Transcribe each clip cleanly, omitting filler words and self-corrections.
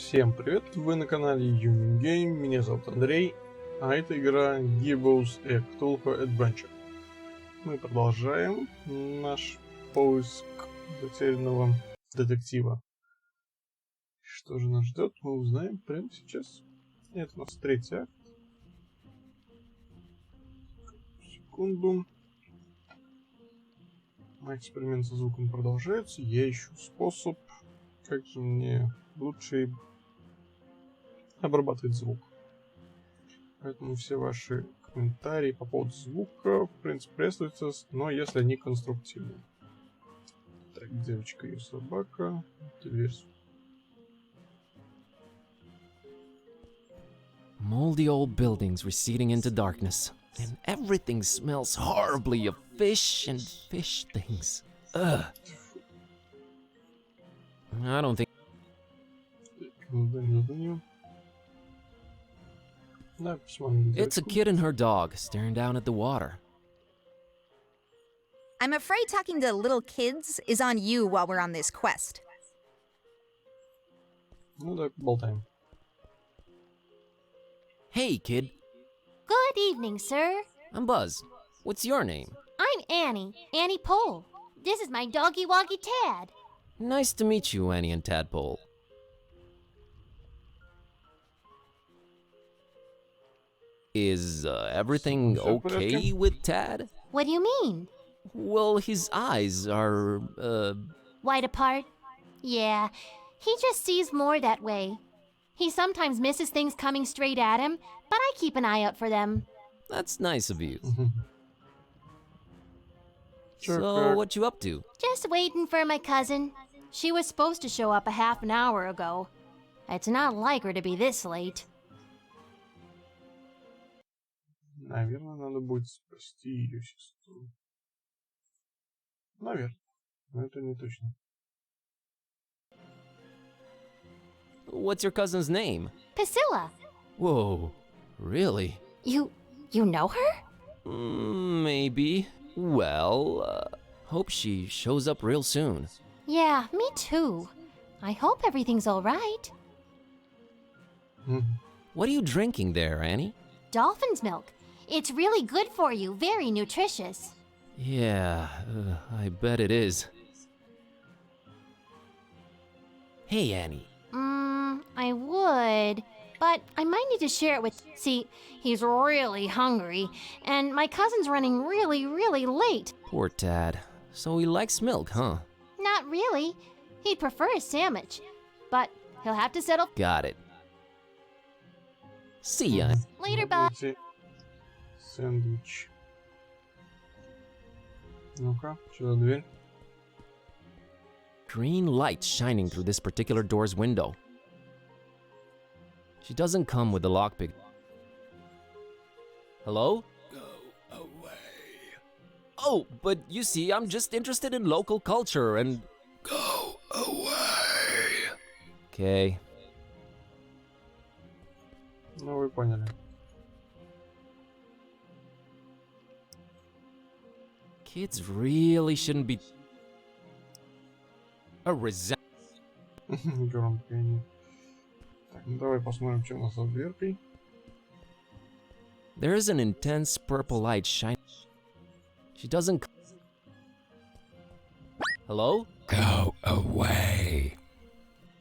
Всем привет, вы на канале Unik, меня зовут Андрей, а это игра Gibbous Cthulhu Adventure. Мы продолжаем наш поиск затерянного детектива. Что же нас ждет, мы узнаем прямо сейчас. Это у нас третий акт. Секунду. Эксперимент со звуком продолжается. Я ищу способ, как же мне лучше обрабатывать звук. Поэтому все ваши комментарии по поводу звука, в принципе, приветствуются, но если они конструктивны. Так, девочка и собака. Дверь. Moldy old buildings receding into darkness, and everything smells horribly of fish and fish things. Ugh. I don't think... It's a kid and her dog staring down at the water. I'm afraid talking to little kids is on you while we're on this quest. Ну да, болтаем. Hey, kid. Good evening, sir. I'm Buzz. What's your name? I'm Annie Pole. This is my doggy woggy Tad. Nice to meet you, Annie and Tadpole. Is everything okay with Tad? What do you mean? Well, his eyes are, Wide apart? Yeah, he just sees more that way. He sometimes misses things coming straight at him, but I keep an eye out for them. That's nice of you. Sure, So, what you up to? Just waiting for my cousin. She was supposed to show up a half an hour ago. It's not like her to be this late. Наверное, надо будет спасти ее сестру. Наверное, но это не точно. What's your cousin's name? Priscilla, Whoa, really? you know her? Maybe. Well, hope she shows up real soon. Yeah, me too. I hope everything's all right. What are you drinking there, Annie? Dolphin's milk. It's really good for you, very nutritious. Yeah, I bet it is. Hey, Annie. I would, but I might need to share it with... See, he's really hungry, and my cousin's running really late. Poor Tad. So he likes milk, huh? Not really. He'd prefer a sandwich, but he'll have to settle... Got it. See ya. Later, bye. Сэндвич. Ну-ка, что за дверь? Green light shining through this particular door's window. She doesn't come with the lockpick. Hello? Go away. Oh, but you see, I'm just interested in local culture and... Go away. Okay. Ну, вы поняли. Kids really shouldn't be... Громкие они. Так, ну давай посмотрим, что у нас за дверкой. There is an intense purple light shining. She doesn't... Hello? Go away.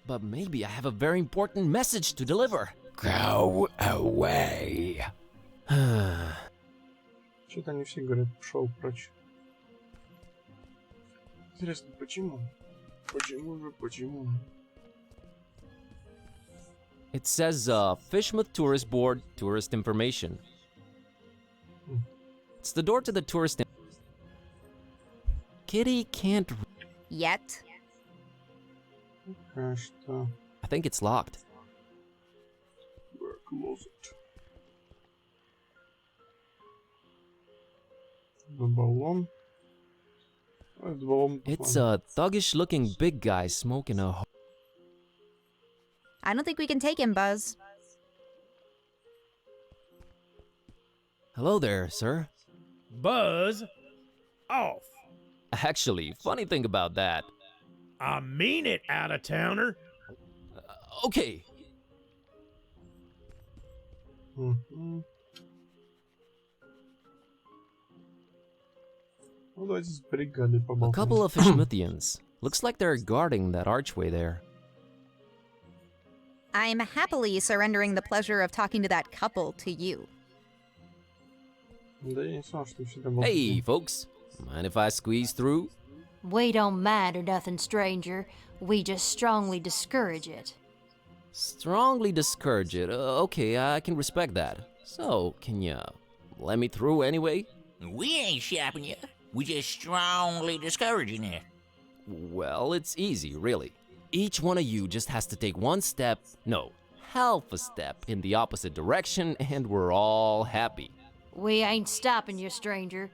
But maybe I have a very important message to deliver. Go away. Что-то они все говорят, пошел прочь. Интересно, почему? Почему? It says, Fishmouth Tourist Board, tourist information. It's the door to the tourist... Kitty can't... Yet? Пока что. I think it's locked. Closet. Баллон. It's a thuggish-looking big guy smoking a... I don't think we can take him, Buzz. Hello there, sir. Buzz off. Actually, funny thing about that. I mean it, out-of-towner. Okay, Мгм. Ну, давайте с бригадой A поболтаем. couple of Fishmithians. Looks like they're guarding that archway there. I'm happily surrendering the pleasure of talking to that couple to you. Да, я не знал, что всегда был Hey, таким. folks. Mind if I squeeze through? We don't mind or nothing, stranger. We just strongly discourage it. Strongly discourage it. Okay, I can respect that. So, can you let me through anyway? We ain't shopping you. We just strongly discouraging it. Well, it's easy, really. Each one of you just has to take one step, no, half a step in the opposite direction, and we're all happy. We ain't stopping you, stranger.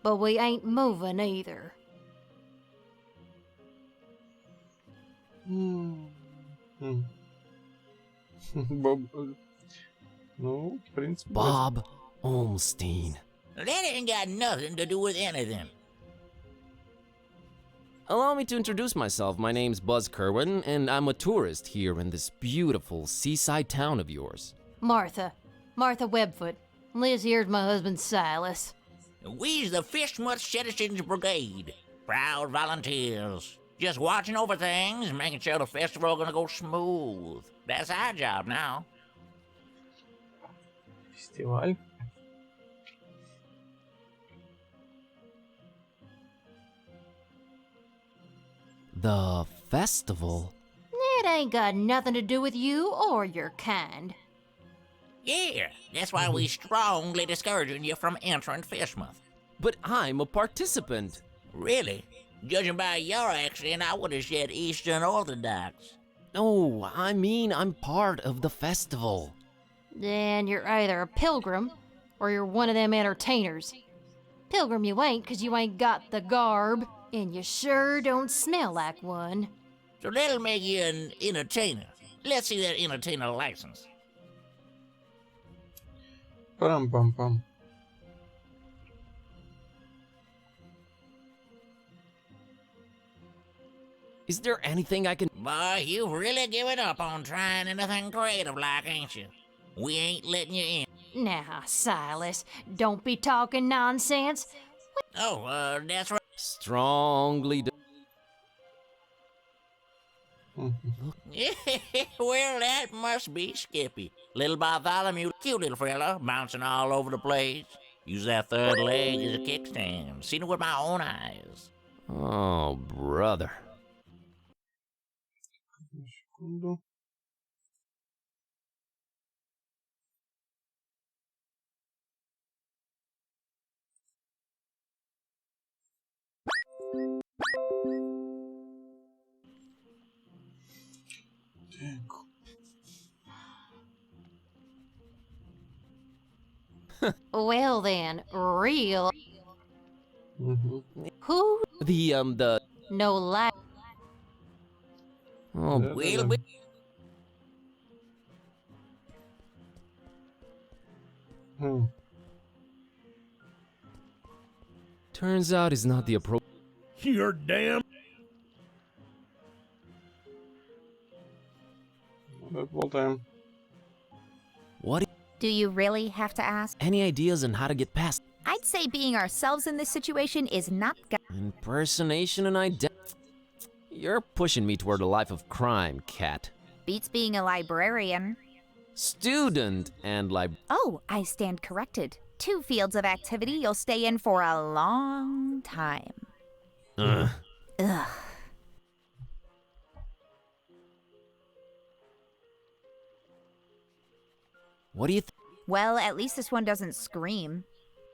But we ain't moving either. М. Боб... Ну, в принципе... Bob Olmstein. That ain't got nothing to do with anything. Allow me to introduce myself. My name's Bazz Kerwin, and I'm a tourist here in this beautiful seaside town of yours. Martha Webfoot. Liz here's my husband Silas. We's the Fishmouth Citizens Brigade. Proud volunteers. Just watching over things, making sure the festival gonna go smooth. That's our job now. Фестиваль. The festival? It ain't got nothing to do with you or your kind. Yeah, that's why we strongly discouraging you from entering Fishmouth. But I'm a participant. Really? Judging by your accent, I would have said Eastern Orthodox. No, I mean I'm part of the festival. Then you're either a pilgrim or you're one of them entertainers. Pilgrim you ain't 'cause you ain't got the garb, and you sure don't smell like one. So that'll make you an entertainer. Let's see that entertainer license. Парам-пам-пам. Is there anything I can... Boy, you've really given up on trying anything creative like, ain't you? We ain't letting you in. Now, Silas, don't be talking nonsense. Oh, that's right. Strongly... Мгм. Well, that must be Skippy. Little Bartholomew, cute little fella, bouncing all over the place. Use that third leg as a kickstand. Seen it with my own eyes. Oh, brother. Одну секунду. Так. Well then, real. Мгм. Who? The... No lie. Oh, Да-да-да. Well, Хм. turns out it's not the appropriate... You're damn. Давай поболтаем. What? Do you really have to ask? Any ideas on how to get past... I'd say being ourselves in this situation is not Impersonation and identity. You're pushing me toward a life of crime, Cat. beats being a librarian. Student and Oh, I stand corrected. 2 fields of activity you'll stay in for a long time. Ugh. What do you Well, at least this one doesn't scream.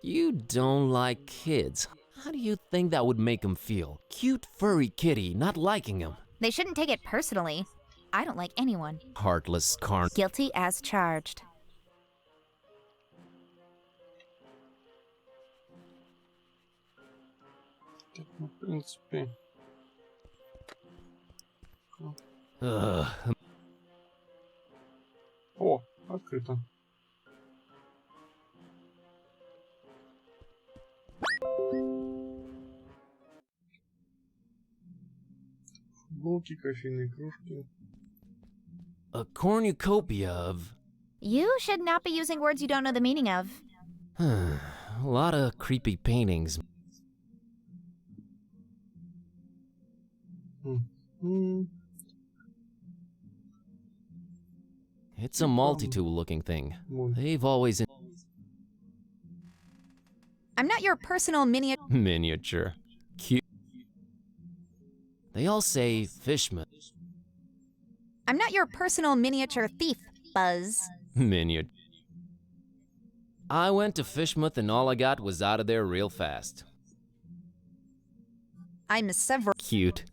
You don't like kids. How do you think that would make them feel? Cute furry kitty not liking him. They shouldn't take it personally. I don't like anyone. Heartless carn... Guilty as charged. Так, ну, в принципе... Ugh. О, открыто. Футболки, кофейные кружки. A cornucopia of... You should not be using words you don't know the meaning of. A lot of creepy paintings. It's a multi-tool-looking thing. They've always... I'm not your personal Miniature. Cute. They all say fishman. I'm not your personal miniature thief, Buzz. Miniature. I went to Fishmouth and all I got was out of there real fast. I'm several. Cute.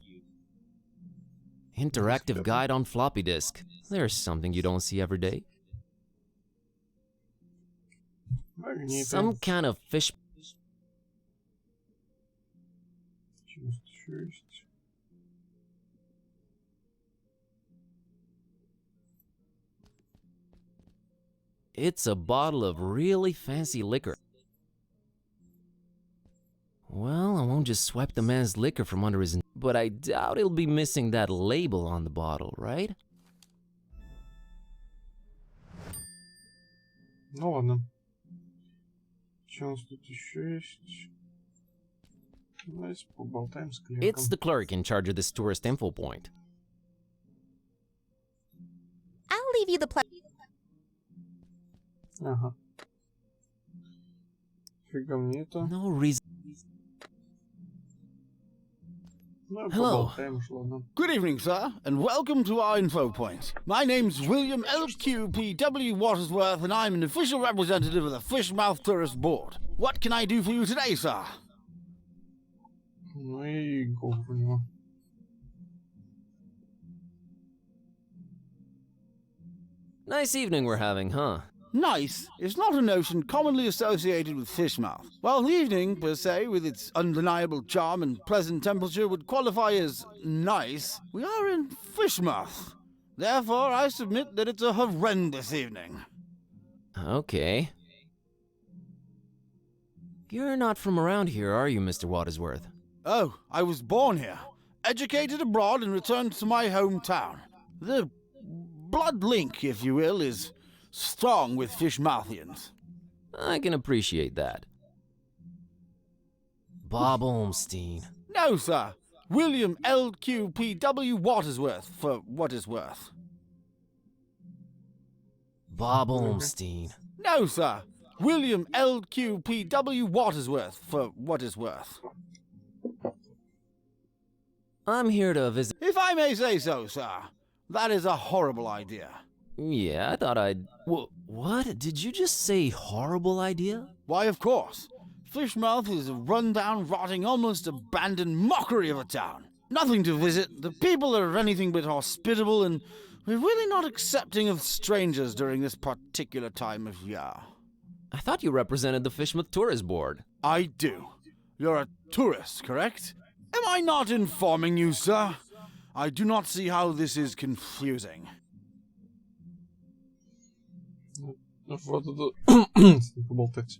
Interactive guide on floppy disk. There's something you don't see every day. Some kind of fish. It's a bottle of really fancy liquor. Well, I won't just swipe the man's liquor from under his... But I doubt he'll be missing that label on the bottle, right? Ну ладно. Что у нас тут еще есть? Давайте поболтаем с клерком. It's the clerk in charge of this tourist info point. I'll leave you the Ага. Фига мне это. No reason. Ну, Hello. поболтаем уж, ладно. Good evening, sir, and welcome to our info point. My name's William L.Q.P.W. Watersworth, and I'm an official representative of the Fishmouth Tourist Board. What can I do for you today, sir? Ну и голову у него. Nice evening we're having, huh? Nice is not a notion commonly associated with Fishmouth. While the evening, per se, with its undeniable charm and pleasant temperature, would qualify as nice, we are in Fishmouth. Therefore, I submit that it's a horrendous evening. Okay. You're not from around here, are you, Mr. Watersworth? Oh, I was born here, educated abroad, and returned to my hometown. The blood link, if you will, is strong with Fishmouthians. I can appreciate that. Bob Olmstein. No, sir. William L.Q.P.W. Watersworth, for what is worth. Bob Olmstein. No, sir. William L.Q.P.W. Watersworth, for what is worth. I'm here to visit... If I may say so, sir, that is a horrible idea. Yeah, I thought I'd... What? Did you just say horrible idea? Why, of course. Fishmouth is a run-down, rotting, almost abandoned mockery of a town. Nothing to visit, the people are anything but hospitable, and we're really not accepting of strangers during this particular time of year. I thought you represented the Fishmouth Tourist Board. I do. You're a tourist, correct? Am I not informing you, sir? I do not see how this is confusing. Вот это... поболтать.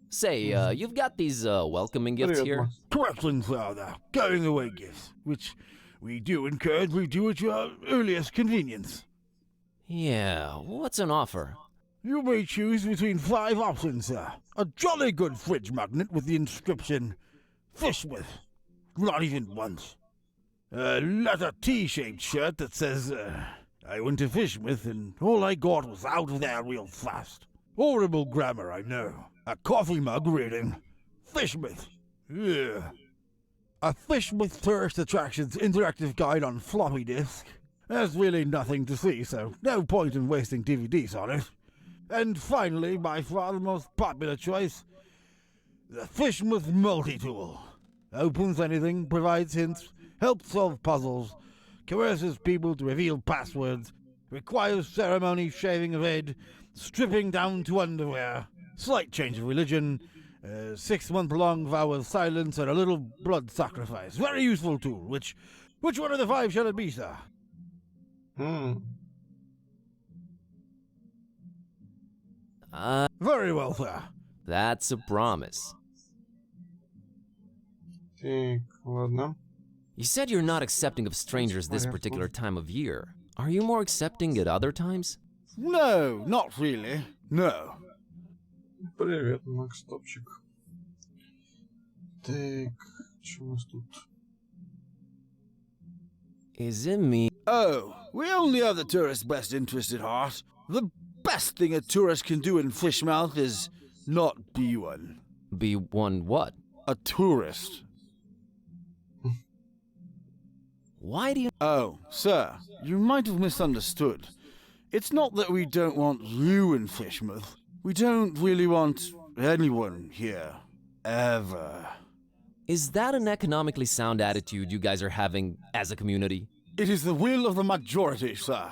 Say, you've got these, welcoming gifts here? Correct, Father. Going away gifts, which we do encourage we do at your earliest convenience. Yeah, what's an offer? You may choose between 5 options, sir. A jolly good fridge magnet with the inscription, Fishmouth. Not even once. A leather T-shaped shirt that says, I went to Fishmouth and all I got was out of there real fast. Horrible grammar, I know. A coffee mug reading, Fishmouth. Yeah. A Fishmouth Tourist Attractions interactive guide on floppy disk. There's really nothing to see, so no point in wasting DVDs on it. And finally, by far the most popular choice, the Fishmouth Multi-Tool. Opens anything, provides hints, helps solve puzzles, coerces people to reveal passwords, requires ceremony, shaving of head, stripping down to underwear, slight change of religion, 6-month-long vow of silence, and a little blood sacrifice. Very useful tool, which Which one of the 5 shall it be, sir? Very well, sir. That's a promise. Так, ладно. You said you're not accepting of strangers this particular time of year. Are you more accepting at other times? No, not really. No. Привет, Макс Топчик. Так, что у нас тут? Is it me? Oh, we only have the tourist's best interest at heart. The best thing a tourist can do in Fishmouth is not be one. Be one what? A tourist. Why do you... Oh, sir, you might have misunderstood. It's not that we don't want you in Fishmouth. We don't really want anyone here. Ever. Is that an economically sound attitude you guys are having as a community? It is the will of the majority, sir.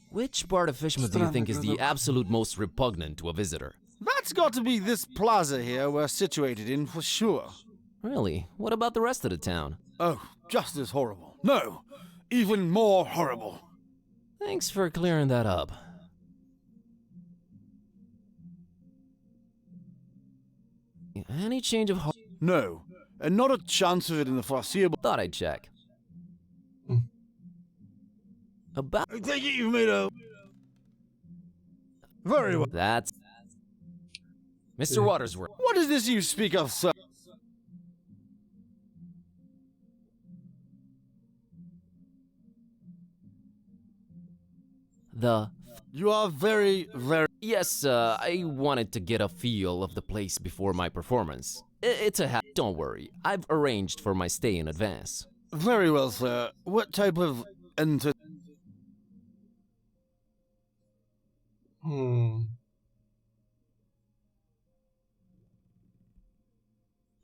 Which part of Fishmouth do you think is the absolute most repugnant to a visitor? That's got to be this plaza here we're situated in for sure. Really? What about the rest of the town? Oh, just as horrible. No, even more horrible. Thanks for clearing that up. Any change of heart? No, and not a chance of it in the foreseeable. Thought I'd check. About... I take it you've made a... Very well. That's... Mr. Watersworth. What is this you speak of, sir? You are very... Yes, I wanted to get a feel of the place before my performance. It's a Don't worry, I've arranged for my stay in advance. Very well, sir. What type of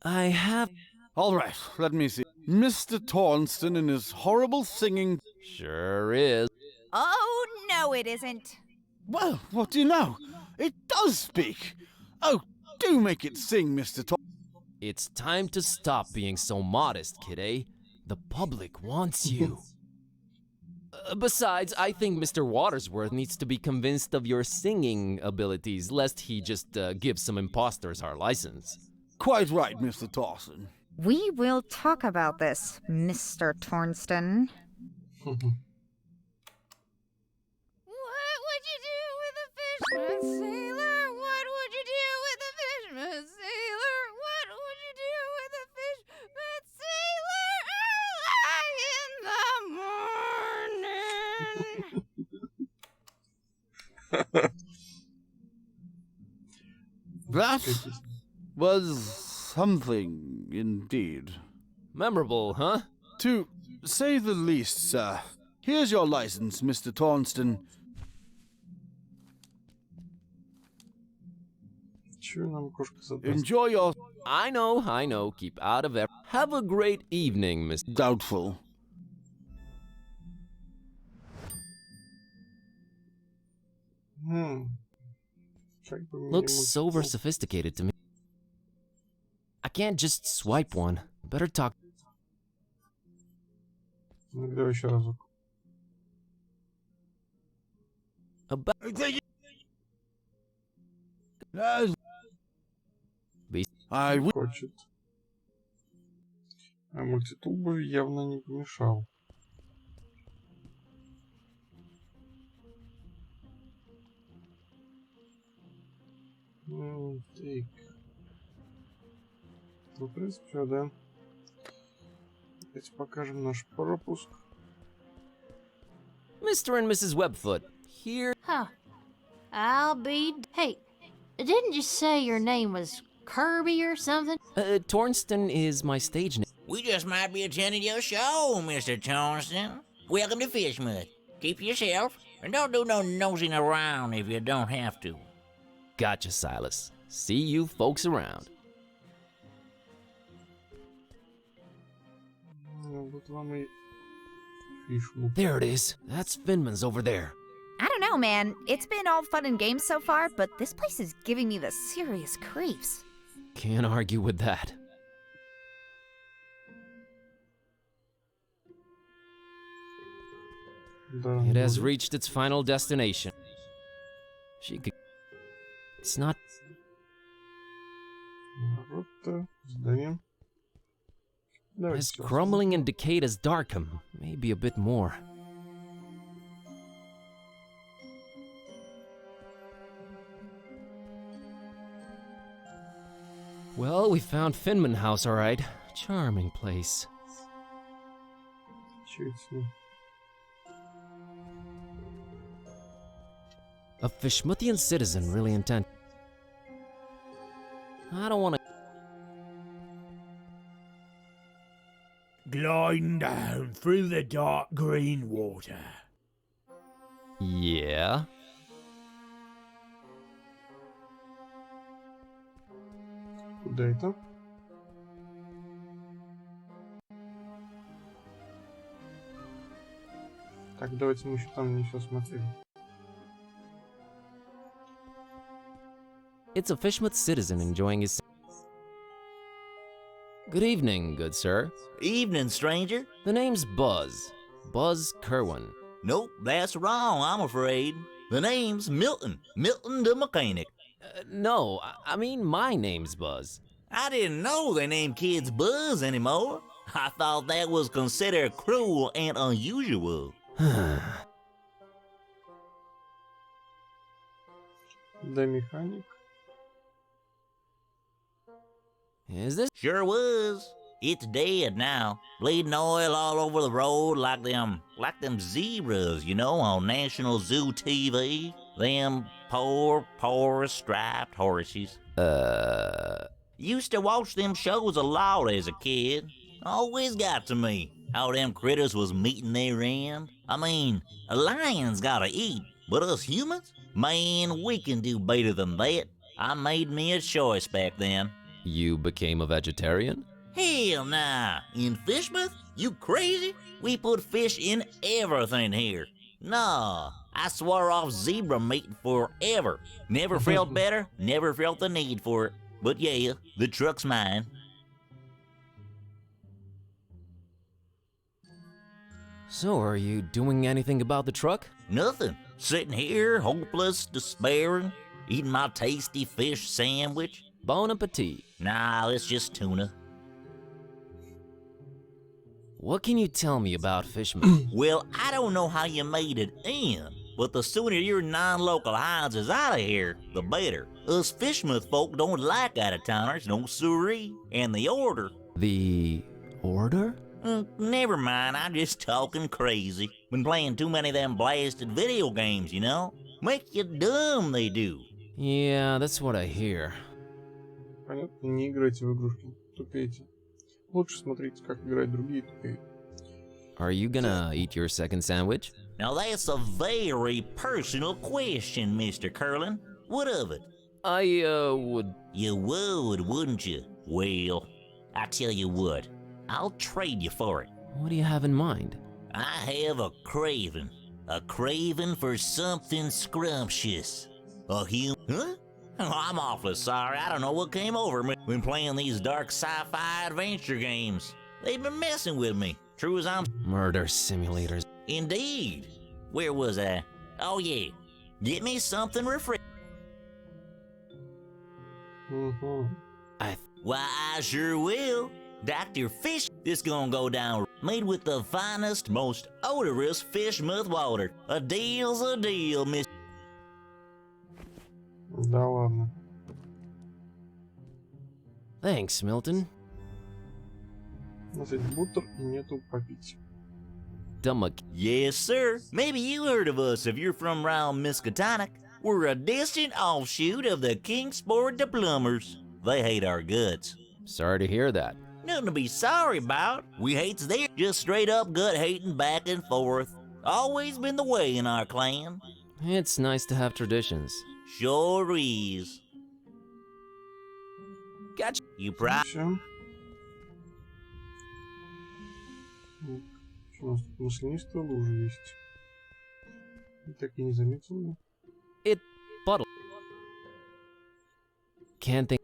I have... All right, let me see. Mr. Tornston and his horrible singing... Sure is. Oh, no, it isn't. Well, what do you know? It does speak. Oh, do make it sing, Mr. Tornston. It's time to stop being so modest, kid, eh? The public wants you. Besides, I think Mr. Watersworth needs to be convinced of your singing abilities, lest he just give some imposters our license. Quite right, Mr. Tornston. We will talk about this, Mr. Tornston. What would you do with a fisherman sailor? What would you do with a fisherman sailor? What would you do with a fisherman sailor early in the morning? That was something indeed. Memorable, huh? To say the least, sir. Here's your license, Mr. Tornston. Enjoy your... I know. Keep out of it. Have a great evening, Mr. Doubtful. Looks sober sophisticated to me. I can't just swipe one. Better talk. Давай еще разок. About... Хочет. А мультитул бы явно не помешал. Так. Ну, в принципе, все, да. Давайте покажем наш пропуск. Mr. and Mrs. Webfoot, here... Huh. I'll be... Hey, didn't you say your name was Kirby or something? Tornston is my stage name. We just might be attending your show, Mr. Tornston. Welcome to Fishmouth. Keep yourself, and don't do no nosing around if you don't have to. Gotcha, Silas. See you folks around. Вот вам и Фишмут. There it is. That's Finman's over there. I don't know, man. It's been all fun and games so far, but this place is giving me the serious creeps. Can't argue with that. Да, It has вроде. reached its final destination. She could... It's not... Ворота, здание. Давайте As всё crumbling and decayed as Darkхэм. Maybe a bit more. Well, we found Finman House, all right. Charming place. Чё это с ним? A Fishmuthian citizen really intent. I don't want to... Gliding down through the dark green water. Yeah? Куда это? Так, давайте мы еще там не все смотрели. It's a Fishmuth citizen enjoying his... Good evening, good sir. Evening, stranger. The name's Buzz. Bazz Kerwin. Nope, that's wrong, I'm afraid. The name's Milton. Milton the mechanic. No, I mean my name's Buzz. I didn't know they named kids Buzz anymore. I thought that was considered cruel and unusual. Да, механик. Is this... Sure was. It's dead now. Bleeding oil all over the road like them zebras, you know, on National Zoo TV. Them poor striped horses. Used to watch them shows a lot as a kid. Always got to me how them critters was meeting their end. I mean, a lion's gotta eat, but us humans? Man, we can do better than that. I made me a choice back then. You became a vegetarian? Hell nah. In Fishmouth? You crazy? We put fish in everything here. Nah, I swore off zebra meat forever. Never felt better, never felt the need for it. But yeah, the truck's mine. So, are you doing anything about the truck? Nothing. Sitting here, hopeless, despairing, eating my tasty fish sandwich. Bon appetit. Nah, it's just tuna. What can you tell me about Fishman? Well, I don't know how you made it in, but the sooner your non-local hides is out of here, the better. Us Fishmouth folk don't like out-of-towners, no siree. And the order... The... order? Never mind, I'm just talking crazy. Been playing too many of them blasted video games, you know? Make you dumb, they do. Yeah, that's what I hear. Понятно, не играйте в игрушки, тупеете. Лучше смотрите, как играют другие тупеют. Are you gonna eat your second sandwich? Now that's a very personal question, Mr. Curlin. What of it? I, would... You would, wouldn't you? Well, I tell you what, I'll trade you for it. What do you have in mind? I have a craving for something scrumptious. A Huh? Oh, I'm awfully sorry, I don't know what came over me when playing these dark sci-fi adventure games. They've been messing with me, true as I'm... Murder simulators. Indeed. Where was I? Oh yeah, get me something refreshing. Why, I sure will. Dr. Fish, this gonna go down. Made with the finest, most odorous Fishmouth water. A deal's a deal, miss. Да ладно. Thanks, Milton. У нас есть бутер и нету попить. Yes, sir. Maybe you heard of us if you're from round Miskatonic. We're a distant offshoot of the Kingsport the Plumbers. They hate our guts. Sorry to hear that. Nothing to be sorry about. We hates theirs. Just straight up gut hating back and forth. Always been the way in our clan. It's nice to have traditions. Sure is. Gotcha. You proud? Все. У нас тут маслянистая лужа есть. Так и не заметил ее. It bottle. Can't think.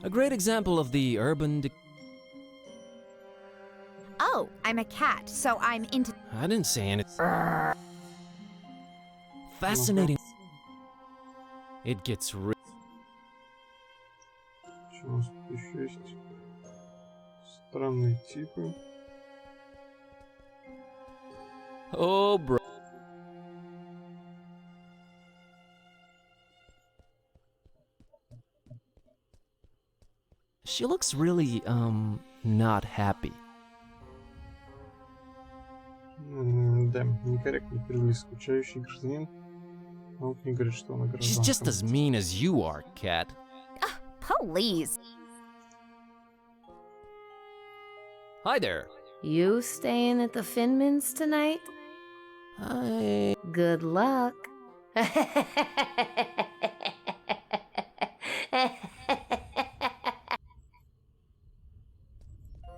A great example of the urban Oh, I'm a cat, so I'm into. I didn't say anything. Fascinating. It gets real. Что у нас тут еще есть? Странные типы. Oh, bro. She looks really, not happy. Да, некорректно перевели скучающий гражданин. А вот не говорит, что она She's гражданка. just as mean as you are, cat. Please. Hi there. You staying at the Finmans tonight? Hi. Good luck.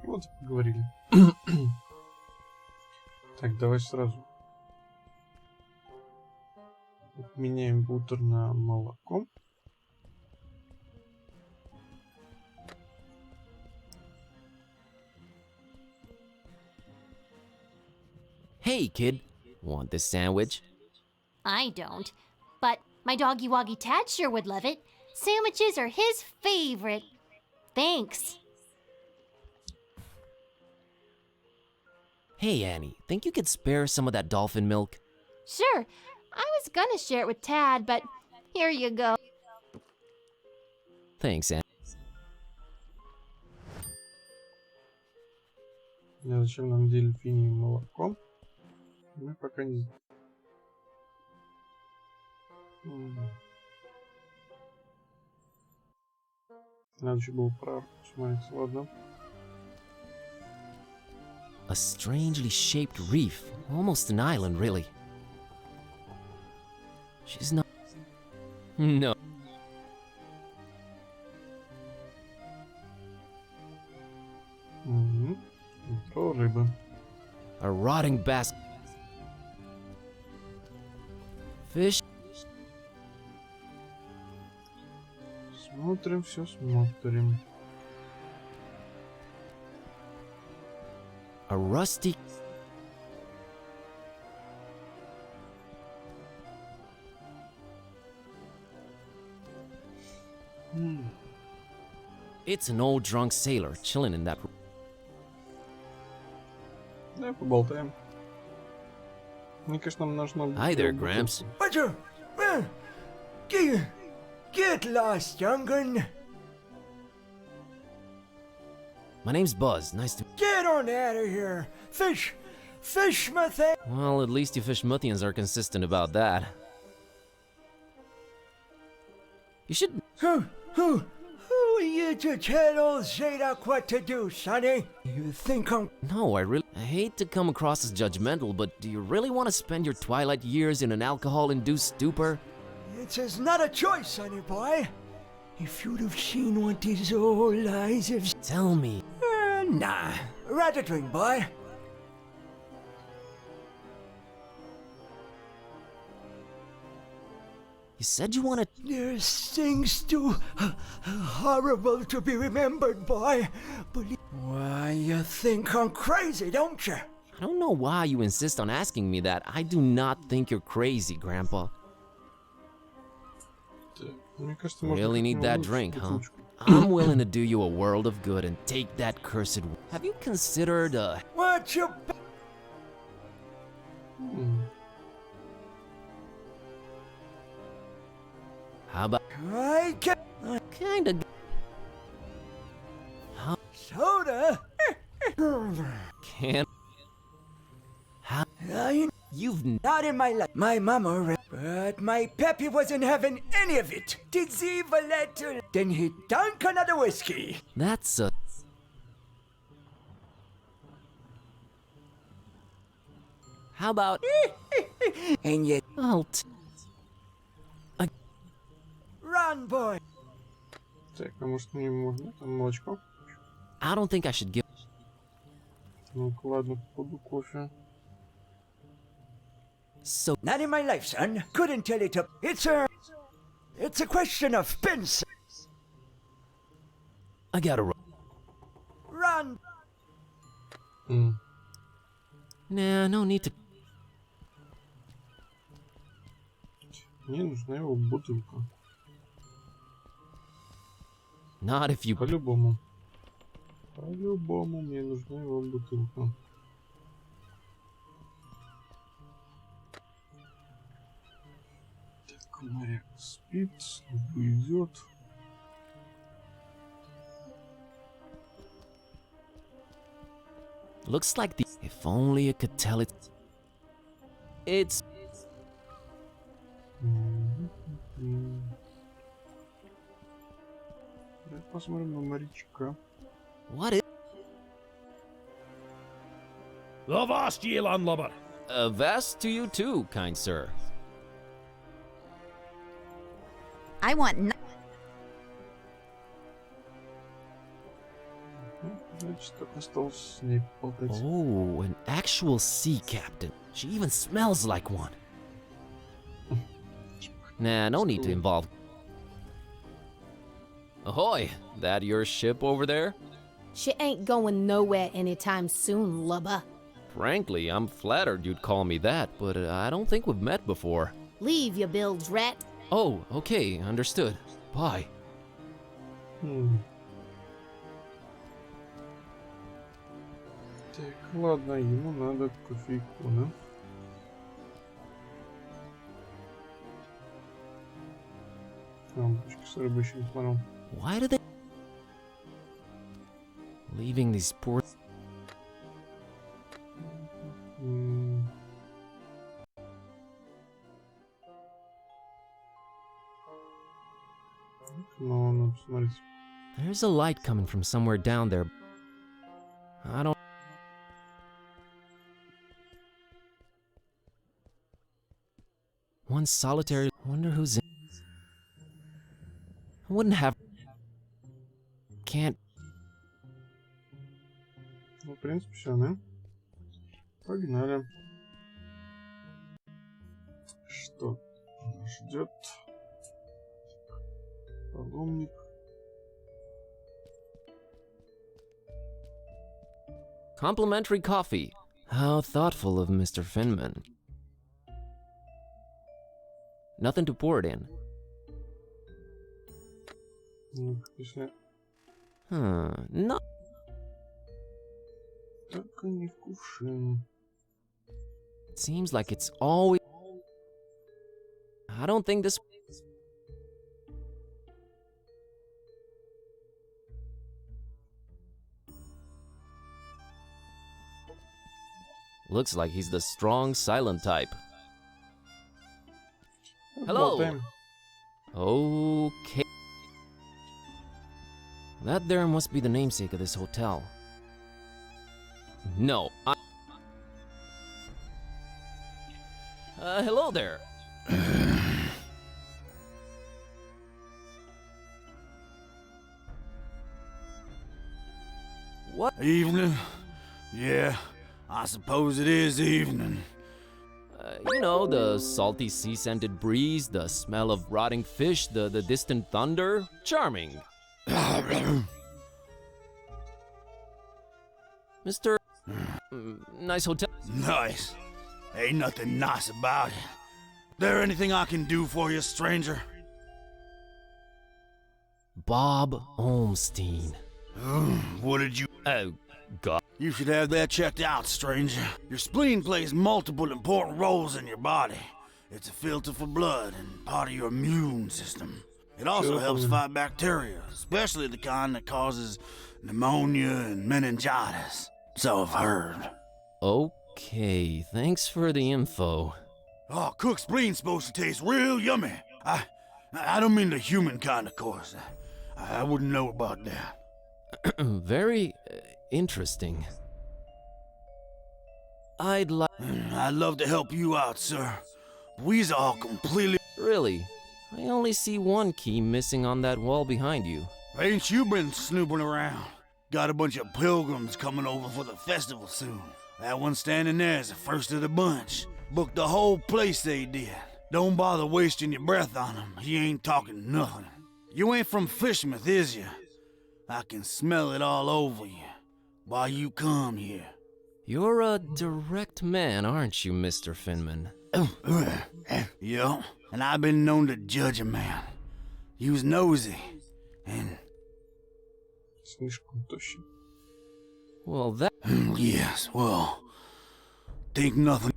Вот и поговорили. Так, давай сразу. Меняем бутер на молоко. Hey, kid. Want this sandwich? I don't. But my doggy woggy Tad sure would love it. Sandwiches are his favorite. Thanks. Hey, Annie. Think you could spare some of that dolphin milk? Sure. I was gonna share it with Tad, but here you go. Thanks, Annie. Зачем нам дельфини молоко? Мы пока не... Надо еще было про арку посмотреть, ладно. A strangely shaped reef. Almost an island, really. She's not... No. Про рыбы. A rotting basket. Fish. Смотрим, все смотрим. A rusty... It's an old drunk sailor chilling in that... Да, поболтаем. Мне кажется, нам нужно... Hi there, Gramps. Roger! Get lost, young'un! My name's Buzz. Nice to... Get on out of here! Fish my thing! Well, at least you Fishmuthians are consistent about that. You should... Who are you to tell old Zadok what to do, sonny? You think I'm... No, I hate to come across as judgmental, but do you really want to spend your twilight years in an alcohol-induced stupor? It's not a choice, sonny boy. If you'd have seen what these old eyes have... Tell me. Nah. Rather drink, boy. You said you wanted... There's things too horrible to be remembered, boy. Why, you think I'm crazy, don't you? I don't know why you insist on asking me that. I do not think you're crazy, Grandpa. Мне кажется, можно Really need that улучшить drink, huh? бутылочку. I'm willing to do you a world of good and take that cursed... Have you considered, What you... How about... I can't... Kinda... Soda? Can't... How... You've... Not in my life. My mama... But my pappy wasn't having any of it. Did Zeeve a letter? Then he dunk another whiskey. That's a... How about... And yet... Run, boy. Так, а может мне можно там молочко? I don't think I should give... Ну-ка, ладно, буду кофе. So... Not in my life, son. Couldn't tell it up. It's a question of pence. I gotta run. Run! Nah, no need to. Мне нужна его бутылка. Not if you. По-любому. По-любому мне нужна его бутылка. Так, моряк спит, служба идет. Looks like the. If only it could tell it. It's. Давай посмотрим на морячка. What is. Avast ye, landlubber! Vast to you too, kind sir. I want Значит, так осталось с ней болтать. Oh, an actual sea captain. She even smells like one. Nah, no need to involve. Ahoy! That your ship over there? She ain't going nowhere anytime soon, lubber. Frankly, I'm flattered you'd call me that, but I don't think we've met before. Leave your bilge, rat. Oh, okay, understood. Bye. Так, ладно, ему надо кофейку, да? Лампочки с рыбой еще не смотрел. Why do they... Leaving these poor... Ну, надо посмотреть. There's a light coming from somewhere down there. I don't... One solitary... Wonder who's in... I wouldn't have... Can't... Ну, в принципе, все, да? Погнали. Что нас ждет? Паломник. Complimentary coffee. How thoughtful of Mr. Finman. Nothing to pour it in. Ну, если... No. Только не в кувшин. It seems like it's always... I don't think this... Looks like he's the strong, silent type. Hello. Болтаем. Okay. That there must be the namesake of this hotel. No, hello there. What? Evening? Yeah, I suppose it is evening. You know, the salty sea-scented breeze, the smell of rotting fish, the distant thunder. Charming. Mr. Nice hotel. Nice. Ain't nothing nice about it. There anything I can do for you, stranger? Bob Olmstein. What did you... Oh, God. You should have that checked out, stranger. Your spleen plays multiple important roles in your body. It's a filter for blood and part of your immune system. It also helps fight bacteria, especially the kind that causes pneumonia and meningitis. So I've heard. Okay, thanks for the info. Oh, cooked spleen's supposed to taste real yummy. I don't mean the human kind, of course. I wouldn't know about that. Very interesting. I'd love to help you out, sir. We's all completely... Really? I only see one key missing on that wall behind you. Ain't you been snooping around? Got a bunch of pilgrims coming over for the festival soon. That one standing there is the first of the bunch. Booked the whole place they did. Don't bother wasting your breath on him. He ain't talking nothing. You ain't from Fishmouth, is you? I can smell it all over you while you come here. You're a direct man, aren't you, Mr. Finman? Yeah, and I've been known to judge a man. He was nosy, and... Слишком тощий. Well, that... Yes, well... Think nothing...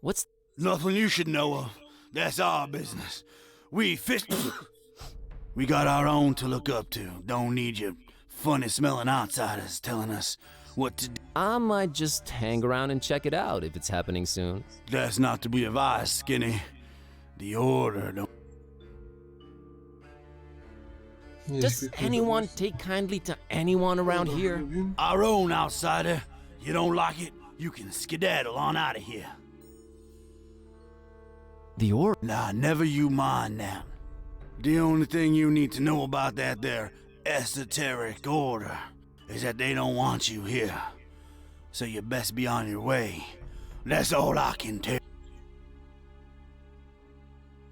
What's... Nothing you should know of. That's our business. We fish... We got our own to look up to. Don't need your funny-smelling outsiders telling us what to do. I might just hang around and check it out if it's happening soon. That's not to be advised, Skinny. The order don't... Does anyone take kindly to anyone around here? Our own outsider. You don't like it, you can skedaddle on out of here. The order? Nah, never you mind that. The only thing you need to know about that there esoteric order is that they don't want you here. So you best be on your way. That's all I can tell.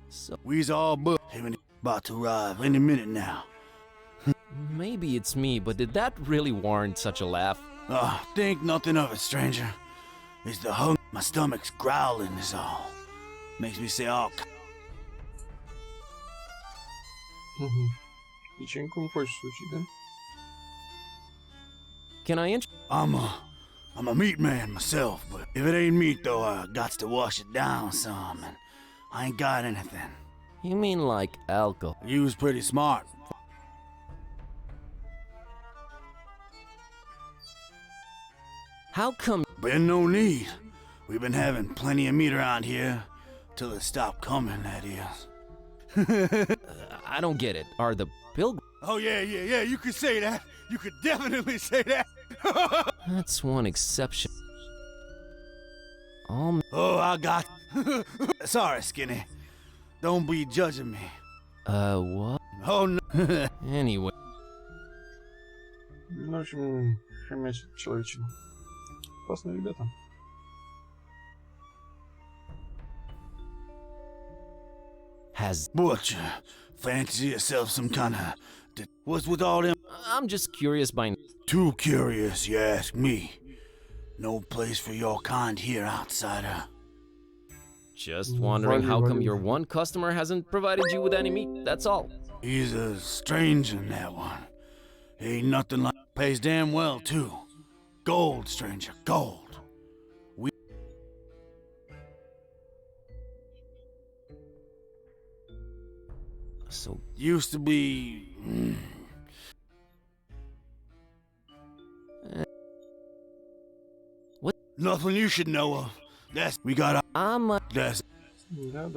So We's all booked. About to arrive any minute now. maybe it's me, but did that really warrant such a laugh? Think nothing of it, stranger. It's the hunger. My stomach's growling is all. Makes me say all... Печеньку не хочешь случить, да? Can I I'm a meat man myself, but if it ain't meat though, I got to wash it down some, and I ain't got anything. You mean like alcohol? You was pretty smart. How come? Been no need. We've been having plenty of meat around here, till it stopped coming, that is. I don't get it. Are the pilgrims? Oh yeah, you could say that. You could definitely say that. That's one exception. Oh, I got... Sorry, Skinny. Don't be judging me. What? Oh, no. Anyway. Ну, в общем, хомячит человечину. Классные ребята. What, you fancy yourself some kind of... What's with all them... I'm just curious by... Too curious, you ask me. No place for your kind here, outsider. Just wondering how come your one customer hasn't provided you with any meat, that's all. He's a stranger in that one. Ain't nothing like... Pays damn well, too. Gold, stranger, gold. So... Used to be... What? Nothing you should know of. That's... We got... That's... Да.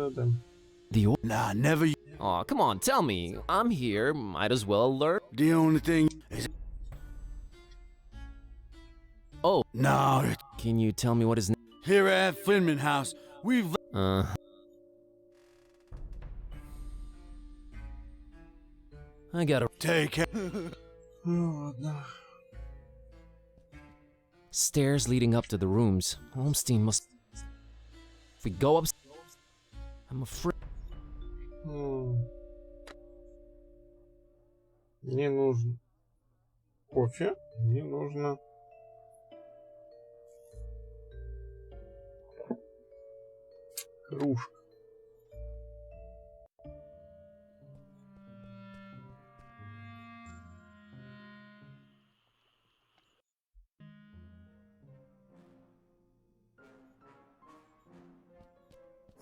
Nah, never... Aw, come on, tell me. I'm here, might as well learn. The only thing is... Oh. No. Can you tell me what his name... Here at Finman House, we've... I gotta... Take care. Ну ладно. Stairs leading up to the rooms. Holmstein must... If we go up... I'm afraid... Мне нужен кофе. Мне нужно... кружка.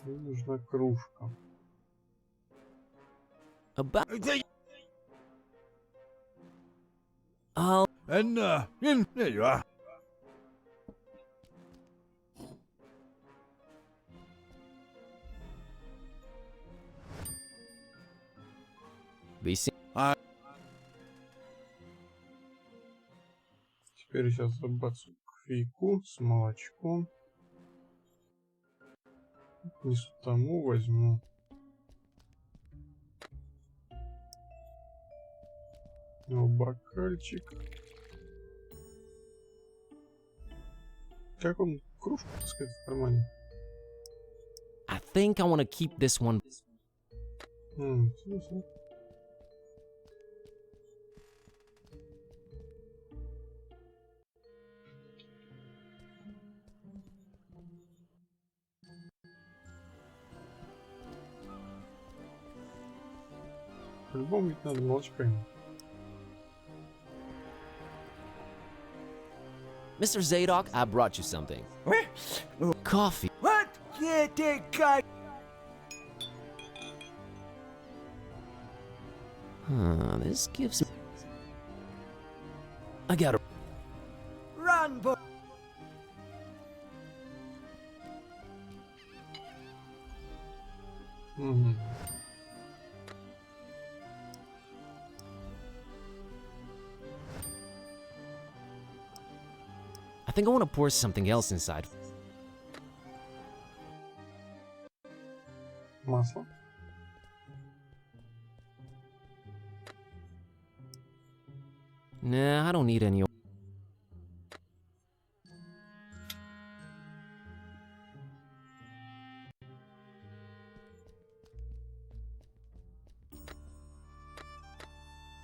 Мне нужна кружка. And, there you are. Be seen. Теперь сейчас забацаю кофейку с молочком. Несу тому, возьму. Бокальчик. Как он кружку таскает в кармане? I think I want to keep this one. Интересно. По-любому ведь надо молочка ему. Mr. Zadok, I brought you something. Coffee. What? Yeah, they got. This gives me... I gotta... Run, boy. I think I want to pour something else inside. Масло. Nah, I don't need any...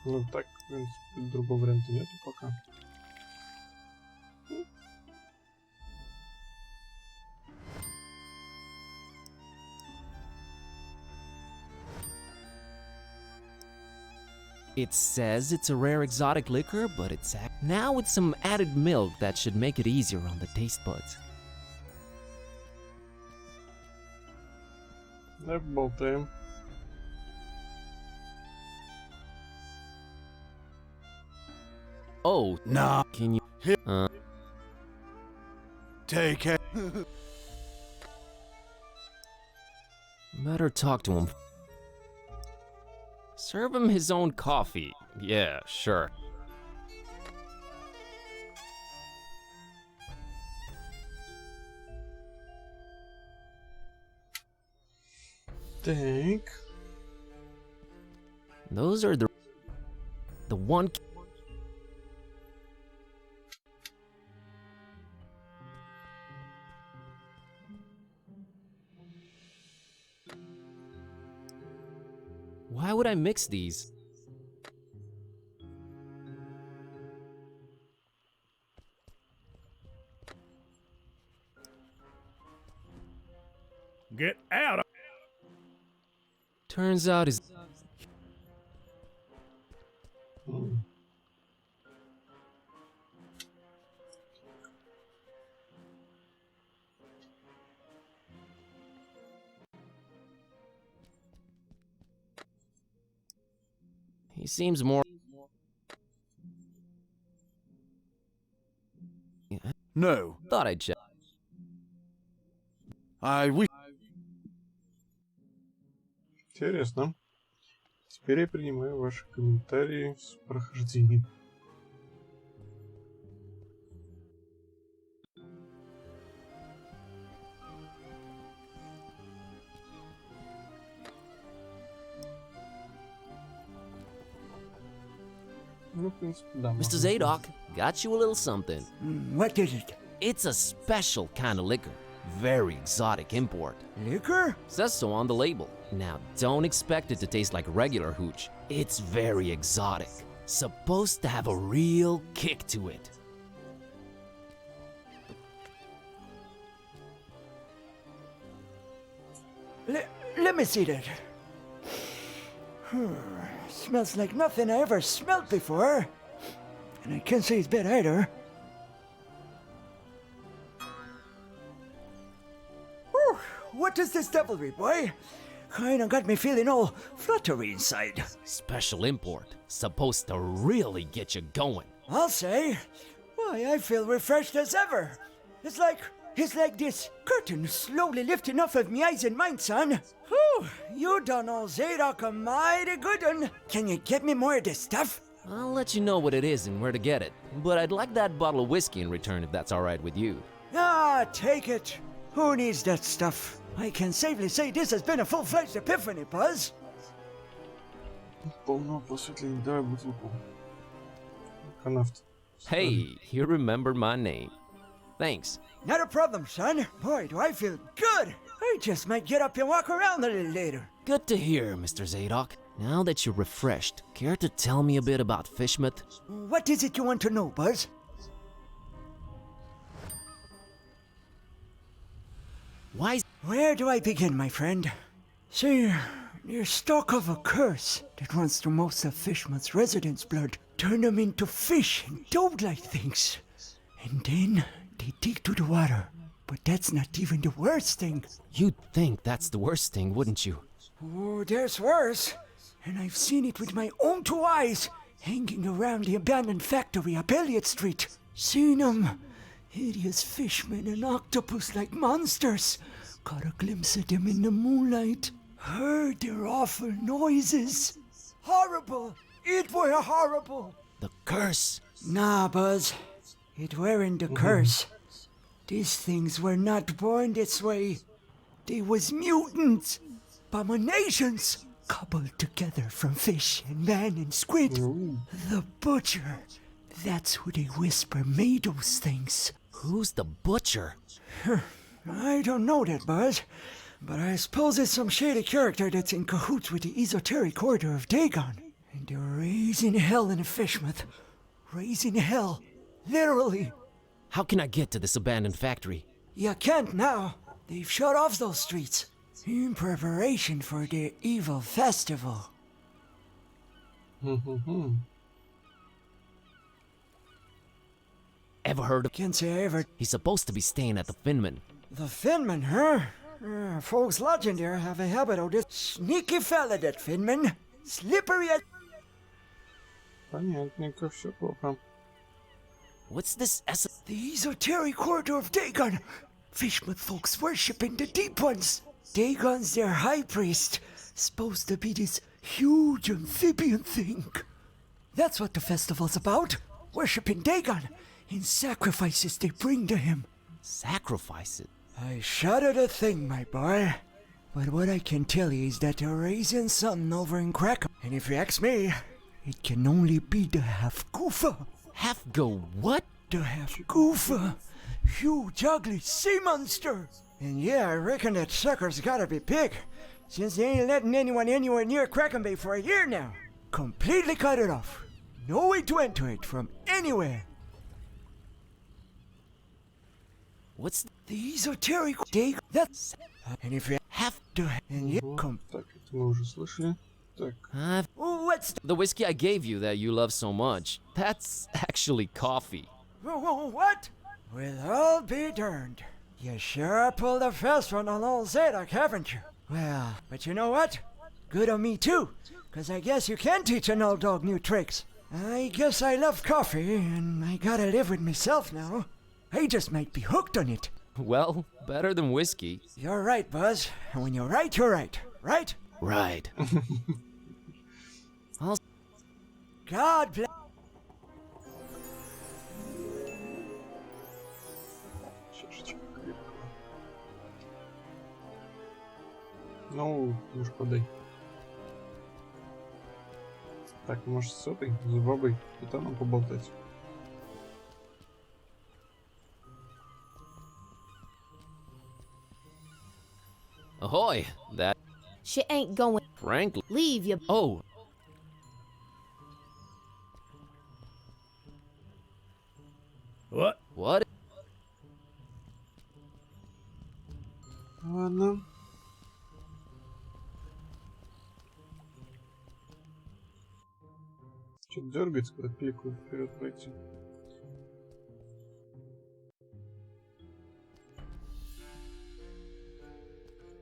Ну так, в принципе, другого варианта нету пока. It says it's a rare exotic liquor, but it's now with some added milk that should make it easier on the taste buds. Давай поболтаем. Oh, Nah. can you... Take it. Better talk to him. Serve him his own coffee. Yeah, sure. Так. Those are the one... Why would I mix these? Get out of... Turns out his... He seems more... No. Thought I'd check. I wish. Интересно. Теперь я принимаю ваши комментарии с прохождением. Ну, в принципе, да. Mr. Zadok, got you a little something. What is it? It's a special kind of liquor. Very exotic import. Liquor? Says so on the label. Now, don't expect it to taste like regular hooch. It's very exotic. Supposed to have a real kick to it. Let me see that. Smells like nothing I ever smelled before. And I can't say it's bad either. Whew, what is this devilry, boy? Kinda got me feeling all fluttery inside. Special import. Supposed to really get you going. I'll say. Why, I feel refreshed as ever. It's like this curtain slowly lifting off of me eyes and mind, son. Whew, you done all Zadok a mighty good one. Can you get me more of this stuff? I'll let you know what it is and where to get it. But I'd like that bottle of whiskey in return if that's alright with you. Ah, take it. Who needs that stuff? I can safely say this has been a full-fledged epiphany, Buzz. Полно просветление. Давай бутылку. Канафт. Hey, you remembered my name. Thanks. Not a problem, son. Boy, do I feel good. I just might get up and walk around a little later. Good to hear, Mr. Zadok. Now that you're refreshed, care to tell me a bit about Fishmouth? What is it you want to know, Buzz? Why? Where do I begin, my friend? See, They're stuck of a curse that runs through most of Fishman's residents' blood. Turn them into fish and toad-like things. And then they dig to the water. But that's not even the worst thing. You'd think that's the worst thing, wouldn't you? Oh, there's worse. And I've seen it with my own 2 eyes, hanging around the abandoned factory up Elliott Street. Seen them. Hideous fishmen and octopus-like monsters. Caught a glimpse of them in the moonlight. Heard their awful noises. Horrible. It were horrible. The curse. Nah, Buzz. It weren't the curse. These things were not born this way. They was mutants. Abominations. Coupled together from fish and man and squid. The butcher. That's who they whisper made those things. Who's the butcher? I don't know that, Buzz. But I suppose it's some shady character that's in cahoots with the esoteric order of Dagon. And they're raising hell in the Fishmouth. Raising hell. Literally. How can I get to this abandoned factory? You can't now. They've shut off those streets. In preparation for their evil festival. Ever heard of... Can't say I ever... He's supposed to be staying at the Finman. The Finman, huh? Folks lodging there have a habit of this sneaky fella, that Finman. Slippery as... Понятненько, все плохо. What's this The esoteric order of Dagon. Fishmouth folks worshiping the deep ones. Dagon's their high priest. Supposed to be this huge amphibian thing. That's what the festival's about. Worshipping Dagon and sacrifices they bring to him. Sacrifices? I shudder to think, my boy. But what I can tell you is that they're raising something over in Krakow. And if you ask me, it can only be the half-goofa. Half-go what? The half-goofa. Huge, ugly sea monster. And yeah, I reckon that sucker's gotta be big, since they ain't letting anyone anywhere near Kraken Bay for a year now. Completely cut it off. No way to enter it from anywhere. What's the esoteric day? That's... And if you have to... And you come... Так, это мы уже слышали. Так. What's the whiskey I gave you that you love so much? That's actually coffee. What? Well, I'll be darned. You sure pulled a fast one on old Zadok, haven't you? Well, but you know what? Good on me too, because I guess you can teach an old dog new tricks. I guess I love coffee, and I gotta live with myself now. I just might be hooked on it. Well, better than whiskey. You're right, Buzz. And when you're right, you're right. Right? Right. God bless... Ну, немножко дай. Так, может с этой, с бабой капитаном поболтать. Ahoy! That... She ain't going... Frankly... Leave you... Oh! What? What? Ладно. Что-то дергается, когда кликаю вперед пойти.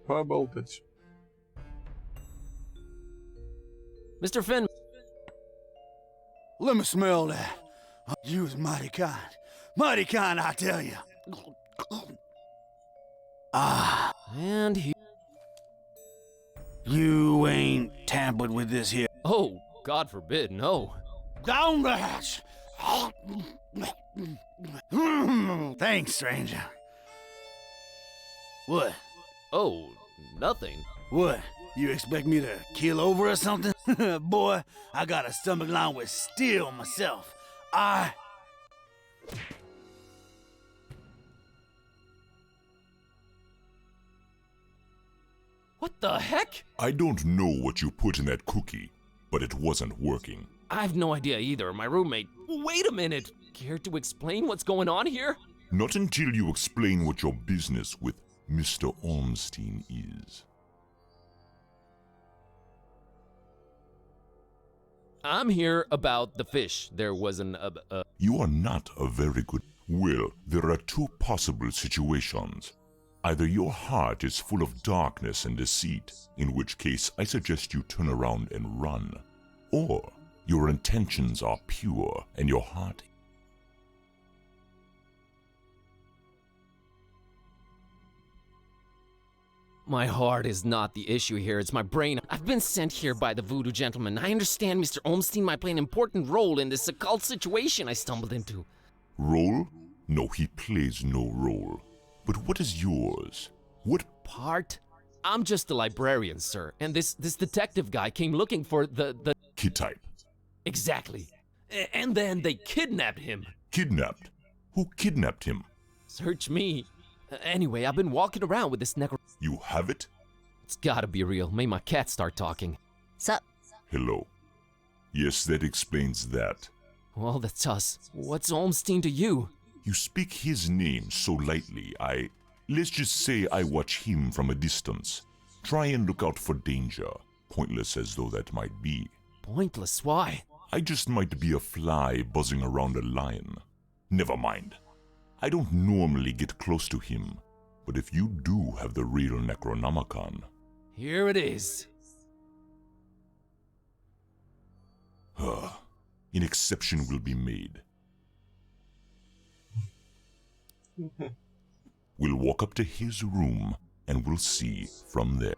Поболтать. Mr. Finn. Let me smell that. You was mighty kind. Mighty kind, I tell you. Ah. And he... You ain't tampered with this here. Oh, God forbid, no. Down the hatch. Thanks, stranger. What? Oh, nothing. What? You expect me to keel over or something? Boy, I got a stomach line with steel myself. What the heck? I don't know what you put in that cookie, but it wasn't working. I've no idea either. My roommate... Wait a minute! Care to explain what's going on here? Not until you explain what your business with Mr. Ormstein is. I'm here about the fish. There was You are not a very good... Well, there are two possible situations. Either your heart is full of darkness and deceit, in which case I suggest you turn around and run. Or your intentions are pure and your heart... My heart is not the issue here, it's my brain. I've been sent here by the voodoo gentleman. I understand Mr. Olmstein might play an important role in this occult situation I stumbled into. Role? No, he plays no role. But what is yours? What part? I'm just a librarian, sir, and this detective guy came looking for the... Kid type. Exactly. And then they kidnapped him. Kidnapped? Who kidnapped him? Search me. Anyway, I've been walking around with this necro... You have it? It's gotta be real. Made my cat start talking. Sup? Hello. Yes, that explains that. Well, that's us. What's Olmstein to you? You speak his name so lightly, let's just say I watch him from a distance. Try and look out for danger, pointless as though that might be. Pointless? Why? I just might be a fly buzzing around a lion. Never mind. I don't normally get close to him, but if you do have the real Necronomicon... Here it is. An exception will be made. We'll walk up to his room, and we'll see from there.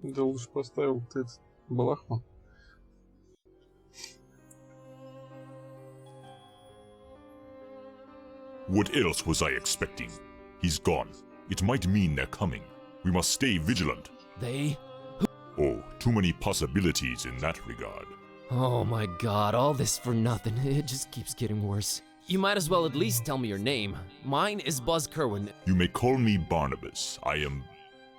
Да лучше поставил ты балахон. What else was I expecting? He's gone. It might mean they're coming. We must stay vigilant. They? Oh, too many possibilities in that regard. Oh my god, all this for nothing. It just keeps getting worse. You might as well at least tell me your name. Mine is Bazz Kerwin. You may call me Barnabas. I am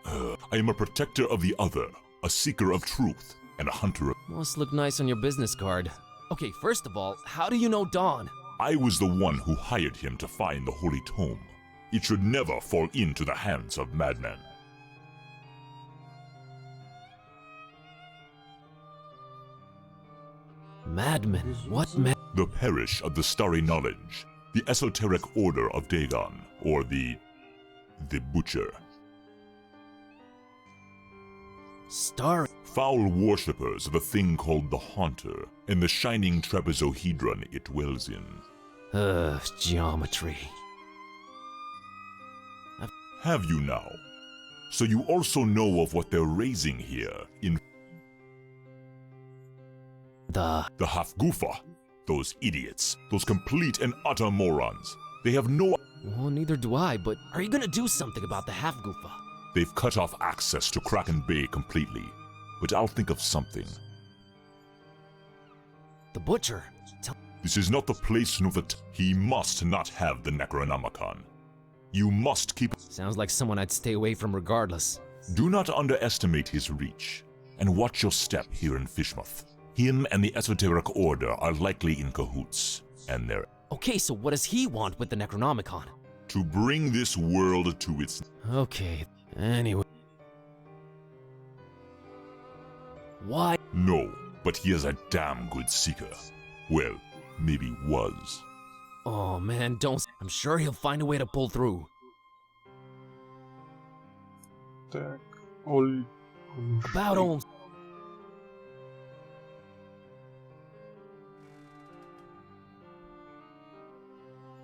a protector of the other, a seeker of truth, and a hunter of... Must look nice on your business card. Okay, first of all, how do you know Don? I was the one who hired him to find the Holy Tome. It should never fall into the hands of madmen. Madmen? What The Parish of the Starry Knowledge, the Esoteric Order of Dagon, or the Butcher. Starry? Foul worshippers of a thing called the Haunter, and the shining trapezohedron it dwells in. Geometry. Have you now? So you also know of what they're raising here in... The Hafgufa. Those idiots. Those complete and utter morons. They have no... Well, neither do I, but are you gonna do something about the Hafgufa? They've cut off access to Kraken Bay completely. But I'll think of something. The Butcher? This is not the place nor the He must not have the Necronomicon. You must keep... Sounds like someone I'd stay away from regardless. Do not underestimate his reach. And watch your step here in Fishmouth. Him and the Esoteric Order are likely in cahoots. And they're... Okay, so what does he want with the Necronomicon? To bring this world to its... Okay, anyway... Why? No, but he is a damn good seeker. Well, maybe was. Oh man, don't... I'm sure he'll find a way to pull through. Так, About Olm...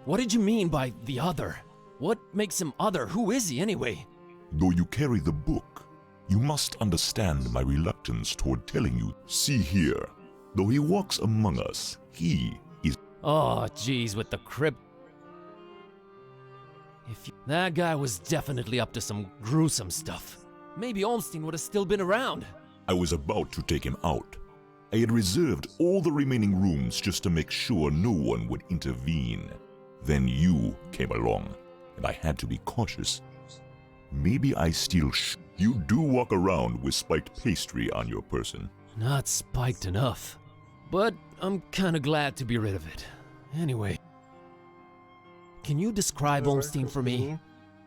What did you mean by the other? What makes him other? Who is he anyway? Though you carry the book, you must understand my reluctance toward telling you. See here, though he walks among us, he is... Oh, jeez, with the crypt... That guy was definitely up to some gruesome stuff. Maybe Olmstein would have still been around. I was about to take him out. I had reserved all the remaining rooms just to make sure no one would intervene. Then you came along, and I had to be cautious. Maybe I still You do walk around with spiked pastry on your person. Not spiked enough. But I'm kinda glad to be rid of it. Anyway. Can you describe Olmstein for me?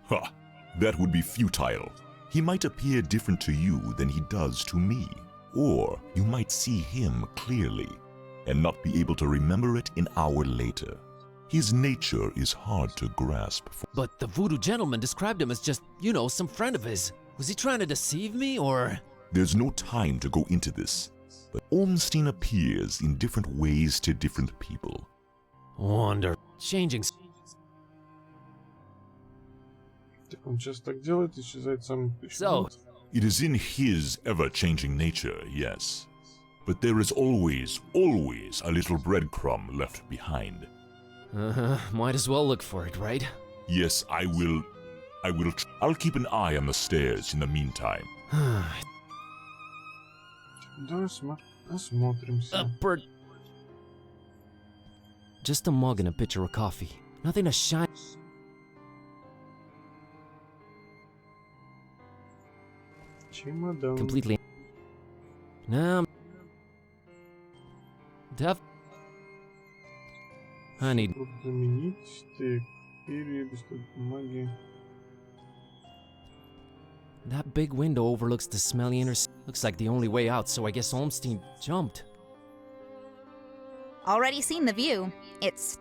Ha! That would be futile. He might appear different to you than he does to me. Or you might see him clearly and not be able to remember it an hour later. His nature is hard to grasp. But the voodoo gentleman described him as just, you know, some friend of his. Was he trying to deceive me, or...? There's no time to go into this, but Ormstein appears in different ways to different people. Wonder. Changing... Он сейчас так делает, исчезает сам... So... It is in his ever-changing nature, yes. But there is always a little breadcrumb left behind. Might as well look for it, right? Yes, I'll keep an eye on the stairs in the meantime. Давай осмотримся. Bird. Just a mug and a pitcher of coffee. Nothing to shine. Чемодан. Completely. Nah. I need... Заменить. Так, перелисток бумаги. That big window overlooks the smelly inner... Looks like the only way out, so I guess Olmstein jumped. Already seen the view. It's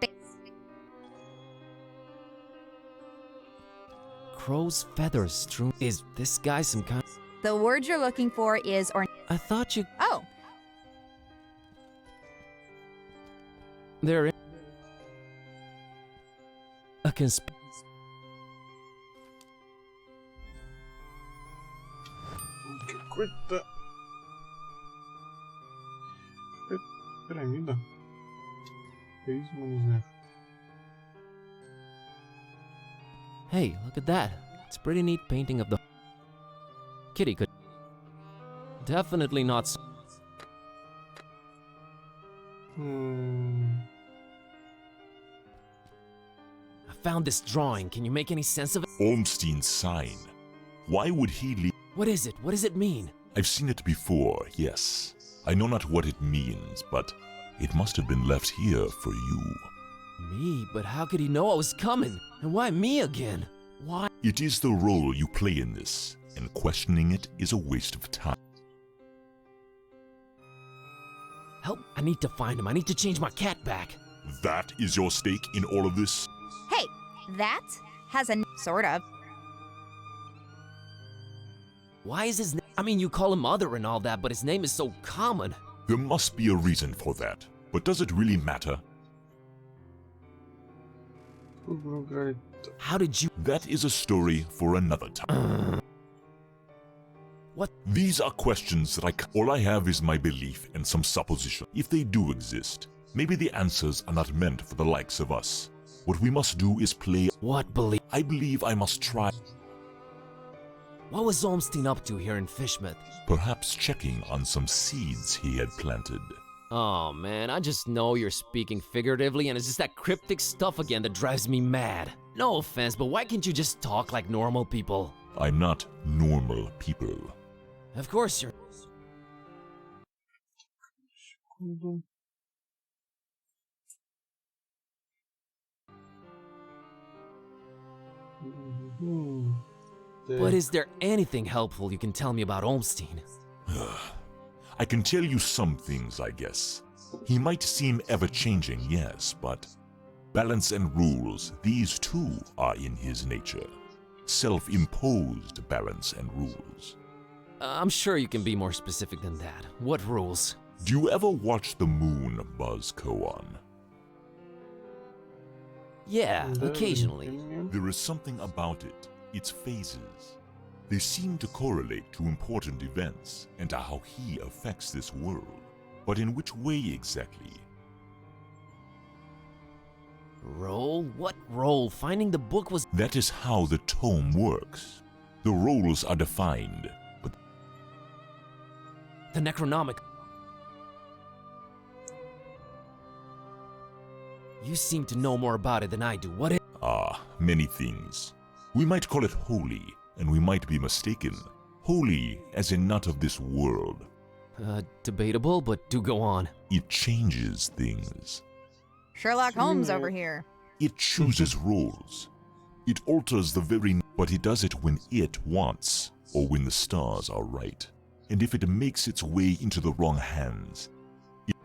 Crow's feathers strewn... Is this guy some kind... The word you're looking for is or... I thought you... Oh, There... A consp... Какой-то... Пирамида. Призма, не знаю. Hey, look at that. It's a pretty neat painting of the... Kitty could... Definitely not... I found this drawing. Can you make any sense of it? Ormstein's sign. Why would he leave? What is it? What does it mean? I've seen it before, yes. I know not what it means, but it must have been left here for you. Me? But how could he know I was coming? And why me again? Why? It is the role you play in this, and questioning it is a waste of time. Help! I need to find him. I need to change my cat back. That is your stake in all of this? hey, that has a sort of. Why is his name? I mean, you call him Mother and all that, but his name is so common. There must be a reason for that. But does it really matter? How did you... That is a story for another time. What? These are questions that all I have is my belief and some supposition. If they do exist, maybe the answers are not meant for the likes of us. What we must do is play... What belief? I believe I must try... What was Olmstein up to here in Fishmouth? Perhaps checking on some seeds he had planted. Oh man, I just know you're speaking figuratively and it's just that cryptic stuff again that drives me mad. No offense, but why can't you just talk like normal people? I'm not normal people. Of course you're... But is there anything helpful you can tell me about Olmstein? I can tell you some things, I guess. He might seem ever-changing, yes, but balance and rules, these too are in his nature. Self-imposed balance and rules. I'm sure you can be more specific than that. What rules? Do you ever watch the moon, Bazz Kerwin? Yeah, occasionally. There is something about it, its phases. They seem to correlate to important events and to how he affects this world. But in which way exactly? Role? What role? Finding the book was... That is how the tome works. The roles are defined, but... The Necronomic... You seem to know more about it than I do. What is... Ah, many things. We might call it holy, and we might be mistaken. Holy as in not of this world. Debatable, but do go on. It changes things. Sherlock Holmes over here. It chooses roles. It alters the very... But it does it when it wants, or when the stars are right. And if it makes its way into the wrong hands,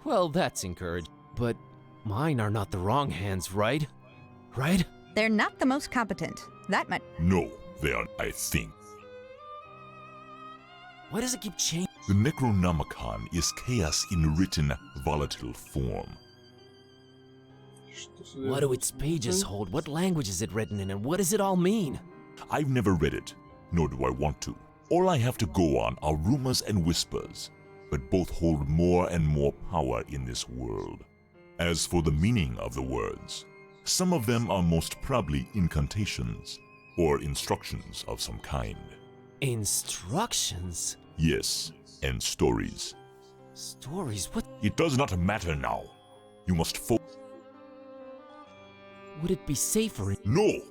Well, that's encouraging. But mine are not the wrong hands, right? Right? They're not the most competent. That much. no, they are, I think. Why does it keep changing? The Necronomicon is chaos in written, volatile form. What do its pages hold? What language is it written in? And what does it all mean? I've never read it, nor do I want to. All I have to go on are rumors and whispers, but both hold more and more power in this world. As for the meaning of the words, some of them are most probably incantations, or instructions of some kind. Instructions? Yes, and stories. Stories? What? It does not matter now. You must Would it be safer? No!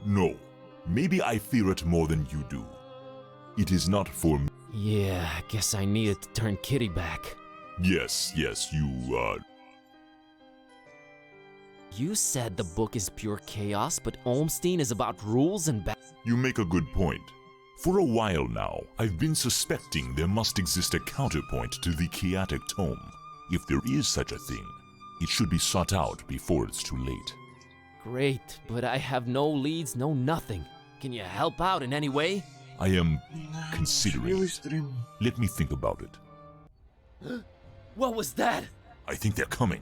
No. Maybe I fear it more than you do. It is not for me. Yeah, I guess I needed to turn Kitty back. Yes, you, You said the book is pure chaos, but Olmstein is about rules and You make a good point. For a while now, I've been suspecting there must exist a counterpoint to the chaotic tome. If there is such a thing, it should be sought out before it's too late. Great, but I have no leads, no nothing. Can you help out in any way? I am considering it. Let me think about it. What was that? I think they're coming.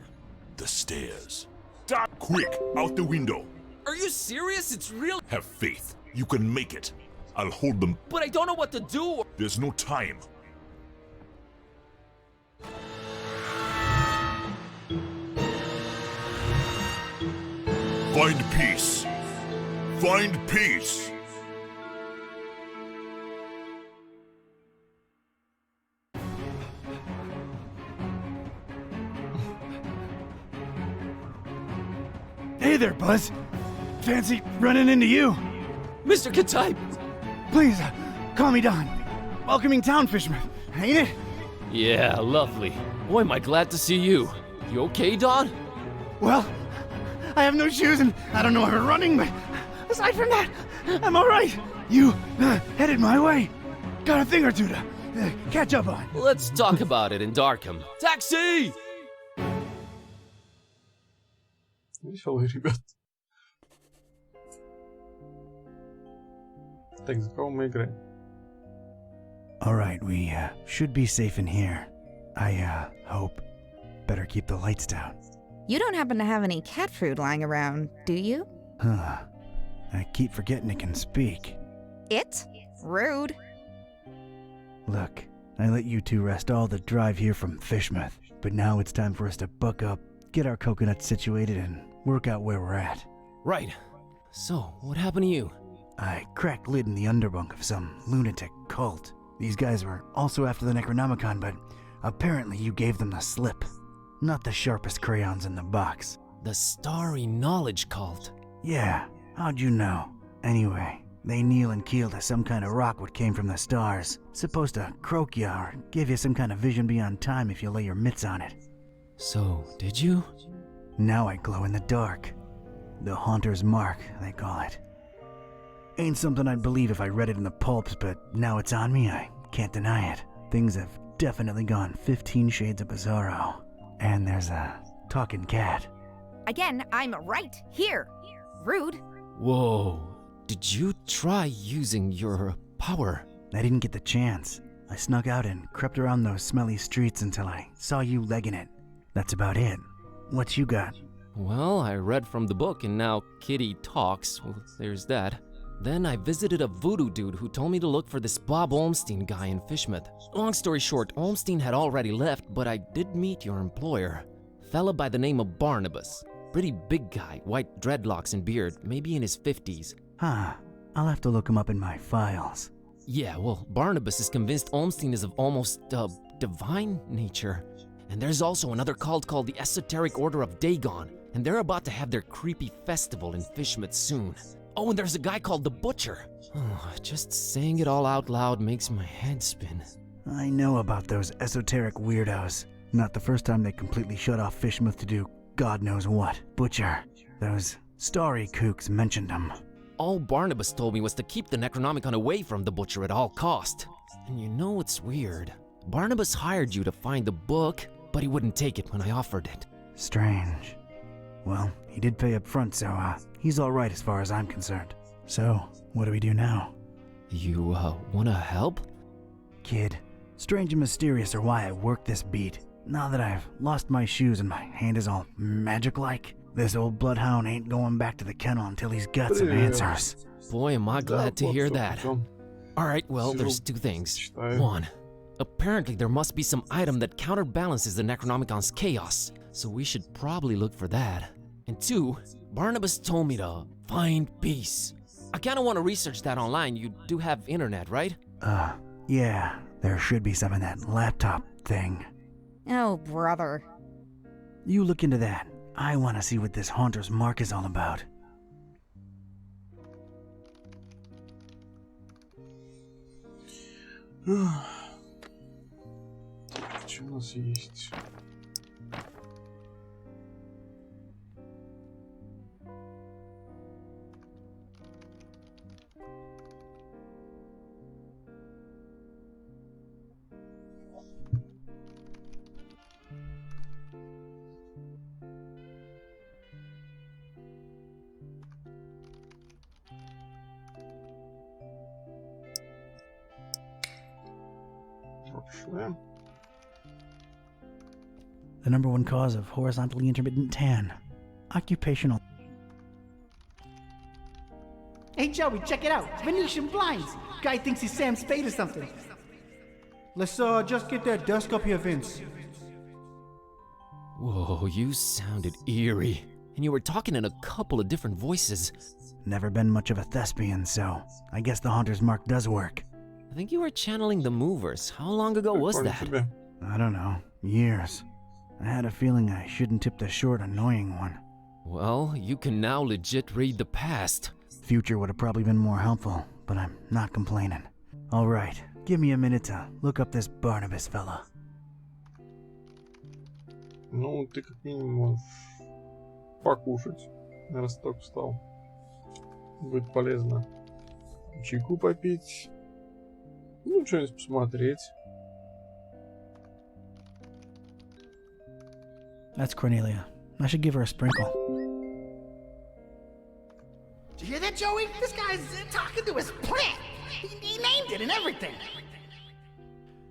The stairs. Quick, out the window. Are you serious? It's real. Have faith. You can make it. I'll hold them. But I don't know what to do. There's no time. Find peace. Find peace. Hey there, Buzz. Fancy running into you? Mr. Katype! Please, call me Don. Welcoming town, Fishman, ain't it? Yeah, lovely. Boy, am I glad to see you. You okay, Don? Well, I have no shoes and I don't know how to running, but aside from that, I'm all right. You headed my way. Got a thing or two to catch up on. Let's talk about it in Darkхэм. Taxi! Веселые ребят. Так, за кого мы играем? All right, we should be safe in here. I hope. Better keep the lights down. You don't happen to have any cat food lying around, do you? Huh. I keep forgetting it can speak. It? Rude. Look, I let you two rest all the drive here from Fishmouth, but now it's time for us to buck up, get our coconuts situated, and work out where we're at. Right. So, what happened to you? I cracked lid in the underbunk of some lunatic cult. These guys were also after the Necronomicon, but apparently you gave them the slip. Not the sharpest crayons in the box. The Starry Knowledge Cult. Yeah, how'd you know? Anyway, they kneel and keel to some kind of rock what came from the stars. Supposed to croak ya or give you some kind of vision beyond time if you lay your mitts on it. So, did you? Now I glow in the dark. The Haunter's Mark, they call it. Ain't something I'd believe if I read it in the pulps, but now it's on me, I can't deny it. Things have definitely gone 15 shades of bizarro. And there's a talking cat. Again, I'm right here. Rude. Whoa. Did you try using your power? I didn't get the chance. I snuck out and crept around those smelly streets until I saw you legging it. That's about it. What you got? Well, I read from the book and now Kitty talks. Well, there's that. Then I visited a voodoo dude who told me to look for this Bob Olmstein guy in Fishmouth. Long story short, Olmstein had already left, but I did meet your employer. Fella by the name of Barnabas. Pretty big guy, white dreadlocks and beard, maybe in his 50s. Huh. I'll have to look him up in my files. Yeah, well, Barnabas is convinced Olmstein is of almost, divine nature. And there's also another cult called the Esoteric Order of Dagon, and they're about to have their creepy festival in Fishmouth soon. Oh, and there's a guy called the Butcher. Oh, just saying it all out loud makes my head spin. I know about those esoteric weirdos. Not the first time they completely shut off Fishmouth to do God knows what. Butcher. Those starry kooks mentioned him. All Barnabas told me was to keep the Necronomicon away from the Butcher at all cost. And you know what's weird? Barnabas hired you to find the book, but he wouldn't take it when I offered it. Strange. Well, he did pay up front, so, he's alright as far as I'm concerned. So, what do we do now? You, wanna help? Kid, strange and mysterious are why I work this beat. Now that I've lost my shoes and my hand is all magic-like, this old bloodhound ain't going back to the kennel until he's got some answers. Boy, am I glad to hear that. Alright, well, there's two things. One, apparently there must be some item that counterbalances the Necronomicon's chaos, so we should probably look for that. And two, Barnabas told me to find peace. I kinda wanna research that online. You do have internet, right? Yeah, there should be some in that laptop thing. Oh, brother. You look into that. I want to see what this Haunter's Mark is all about. Что у нас есть? Прошлым. The number one cause of horizontally intermittent tan. Occupational. Hey Joey, check it out. Venetian blinds. Guy thinks he's Sam Spade or something. Let's just get that desk up here, Vince. Whoa, you sounded eerie. And you were talking in a couple of different voices. Never been much of a thespian, so I guess the Haunter's Mark does work. I think you were channeling the movers. How long ago was that? I don't know. Years. I had a feeling I shouldn't tip the short, annoying one. Well, you can now legit read the past. Future would have probably been more helpful, but I'm not complaining. Alright, give me a minute to look up this Barnabas fella. Ну, ты как минимум можешь покушать, раз только встал. Будет полезно чайку попить. Ну, что-нибудь посмотреть. That's Cornelia. I should give her a sprinkle. Did you hear that, Joey? This guy's talking to his plant. He named it and everything.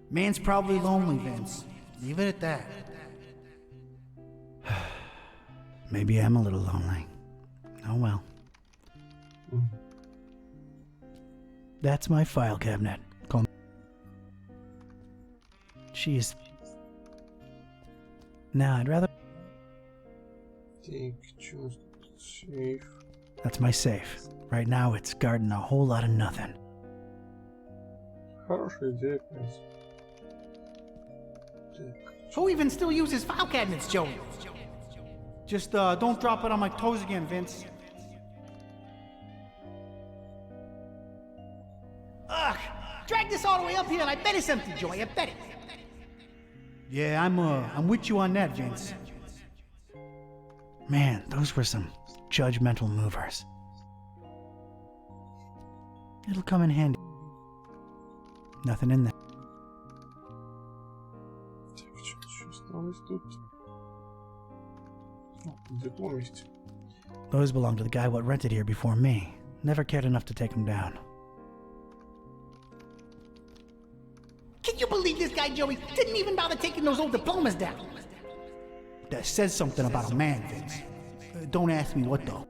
Man's probably lonely, Vince. Leave it at that. Maybe I'm a little lonely. Oh well. That's my file cabinet. Call me. She's... Nah, I'd rather... Safe. That's my safe. Right now it's guarding a whole lot of nothing. Хорошая идея, конечно. Who even still uses file cabinets, Joey? Just don't drop it on my toes again, Vince. Ugh! Drag this all the way up here and I bet it's empty, Joey. I bet it. Yeah, I'm with you on that, Vince. Man, those were some judgmental movers. It'll come in handy. Nothing in there. Those belong to the guy what rented here before me. Never cared enough to take them down. Can you believe this guy, Joey? Didn't even bother taking those old diplomas down. That says something about a man, Vince. Don't ask me what, though.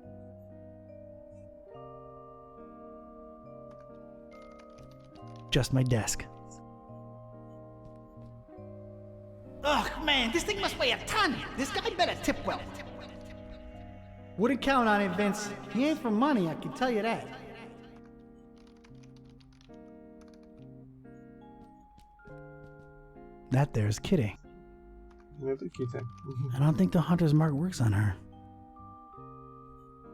Just my desk. Ugh, man, this thing must weigh a ton. This guy better tip well. Wouldn't count on it, Vince. He ain't for money, I can tell you that. That there's Kitty. Это Kitty. I don't think the Hunter's Mark works on her.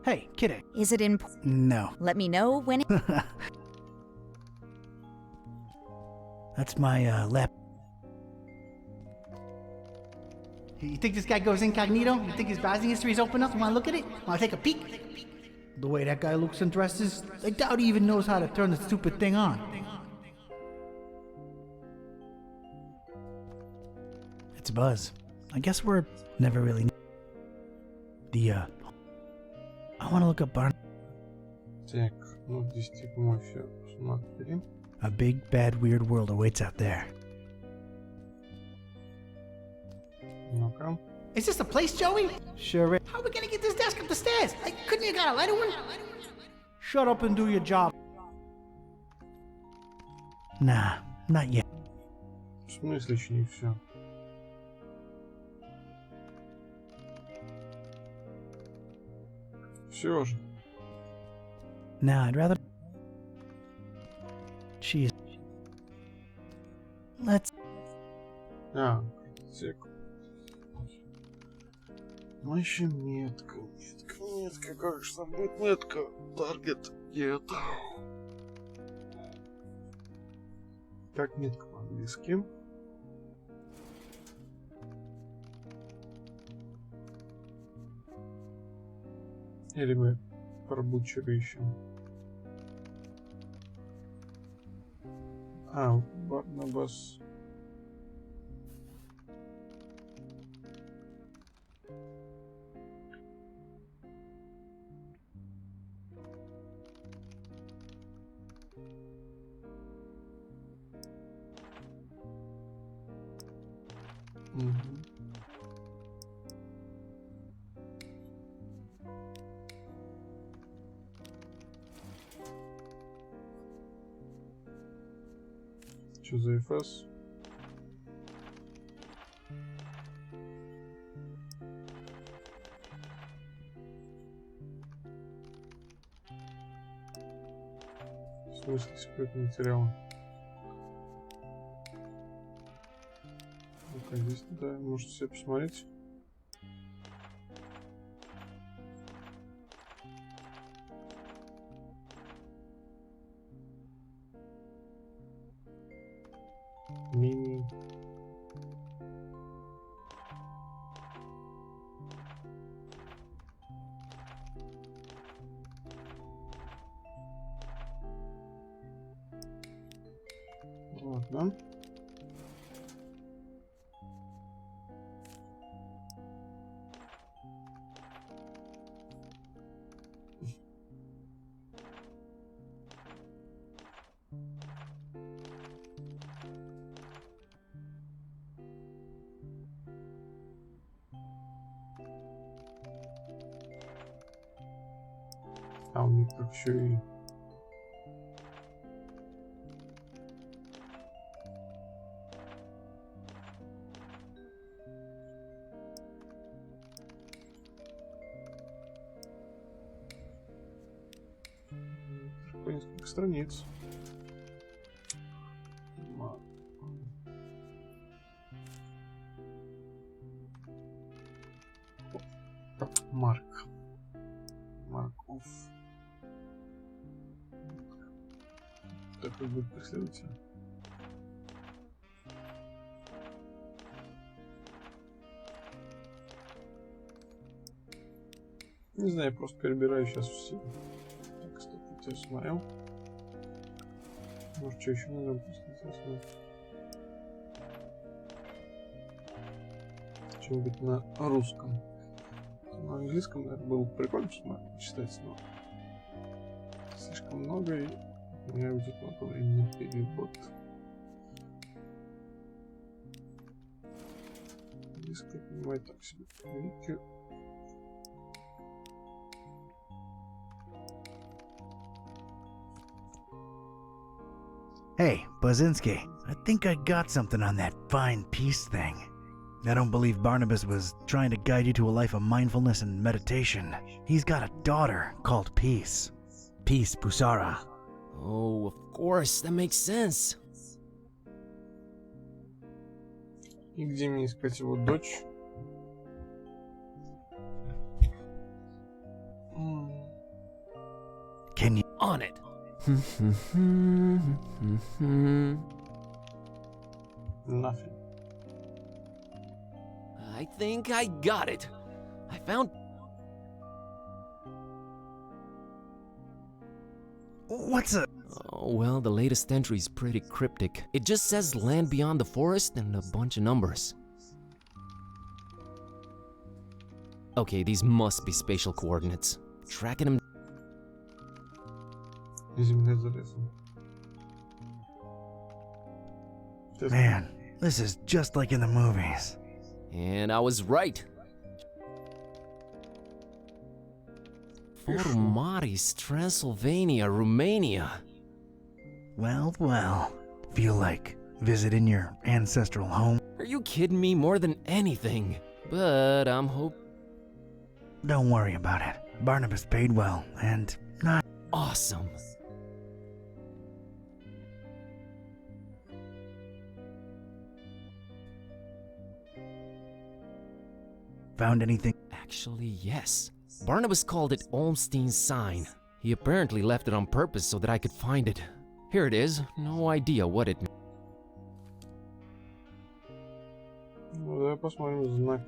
Hey, Kitty. Is it in... No. Let me know when it... That's my, lap... You think this guy goes incognito? You think his browsing history is open up? You wanna look at it? Wanna take a peek? The way that guy looks and dresses, I doubt he even knows how to turn the stupid thing on. It's Buzz. I guess we're never really... I want to look up Barn... Так, ну, 10 мы все посмотрели. A big, bad, weird world awaits out there. Ну-ка. Is this the place, Joey? Sure is. How are we gonna get this desk up the stairs? Couldn't you got a lighter one? Shut up and do your job. Nah, not yet. В смысле еще не все? Все же. Nah, I'd rather... Jeez. Let's... А, так. Ну еще метка, как же там будет метка? Таргет, нет. Как метка по-английски? Или мы про Бутчера ищем? А, Барнабас. Что за ФС? В смысле секретный материал? Ну-ка, здесь, да, можете себе посмотреть. Мини. Ладно. А у них так еще и по несколько страниц. Марк. Марков. Такой будет преследователь. Не знаю, я просто перебираю сейчас все. Так, стоп, я смотрел. Может, что еще надо просто интересно. Что-нибудь на русском. На английском, наверное, было прикольно читать, но слишком много, и у меня уйдет много времени на перевод. Английский понимаю так себе. Вики. Hey, Bazinski, I think I got something on that fine peace thing. I don't believe Barnabas was trying to guide you to a life of mindfulness and meditation. He's got a daughter called Peace. Peace Pusara. Oh, of course, that makes sense. И где мне искать его дочь? Can you... On it. Nothing. I think I got it. I found... What's a... Oh, well, the latest entry's pretty cryptic. It just says land beyond the forest and a bunch of numbers. Okay, these must be spatial coordinates. Tracking him. Земля за лесом. Man, this is just like in the movies. And I was right. Formaris, Transylvania, Romania. Well, well. Feel like visiting your ancestral home? Are you kidding me? More than anything. But I'm Don't worry about it. Barnabas paid well, and not awesome. found anything. Actually, yes. Barnabas called it Olmstein's sign. He apparently left it on purpose so that I could find it. Here it is. No idea what it meant. Ну, давай посмотрим знак.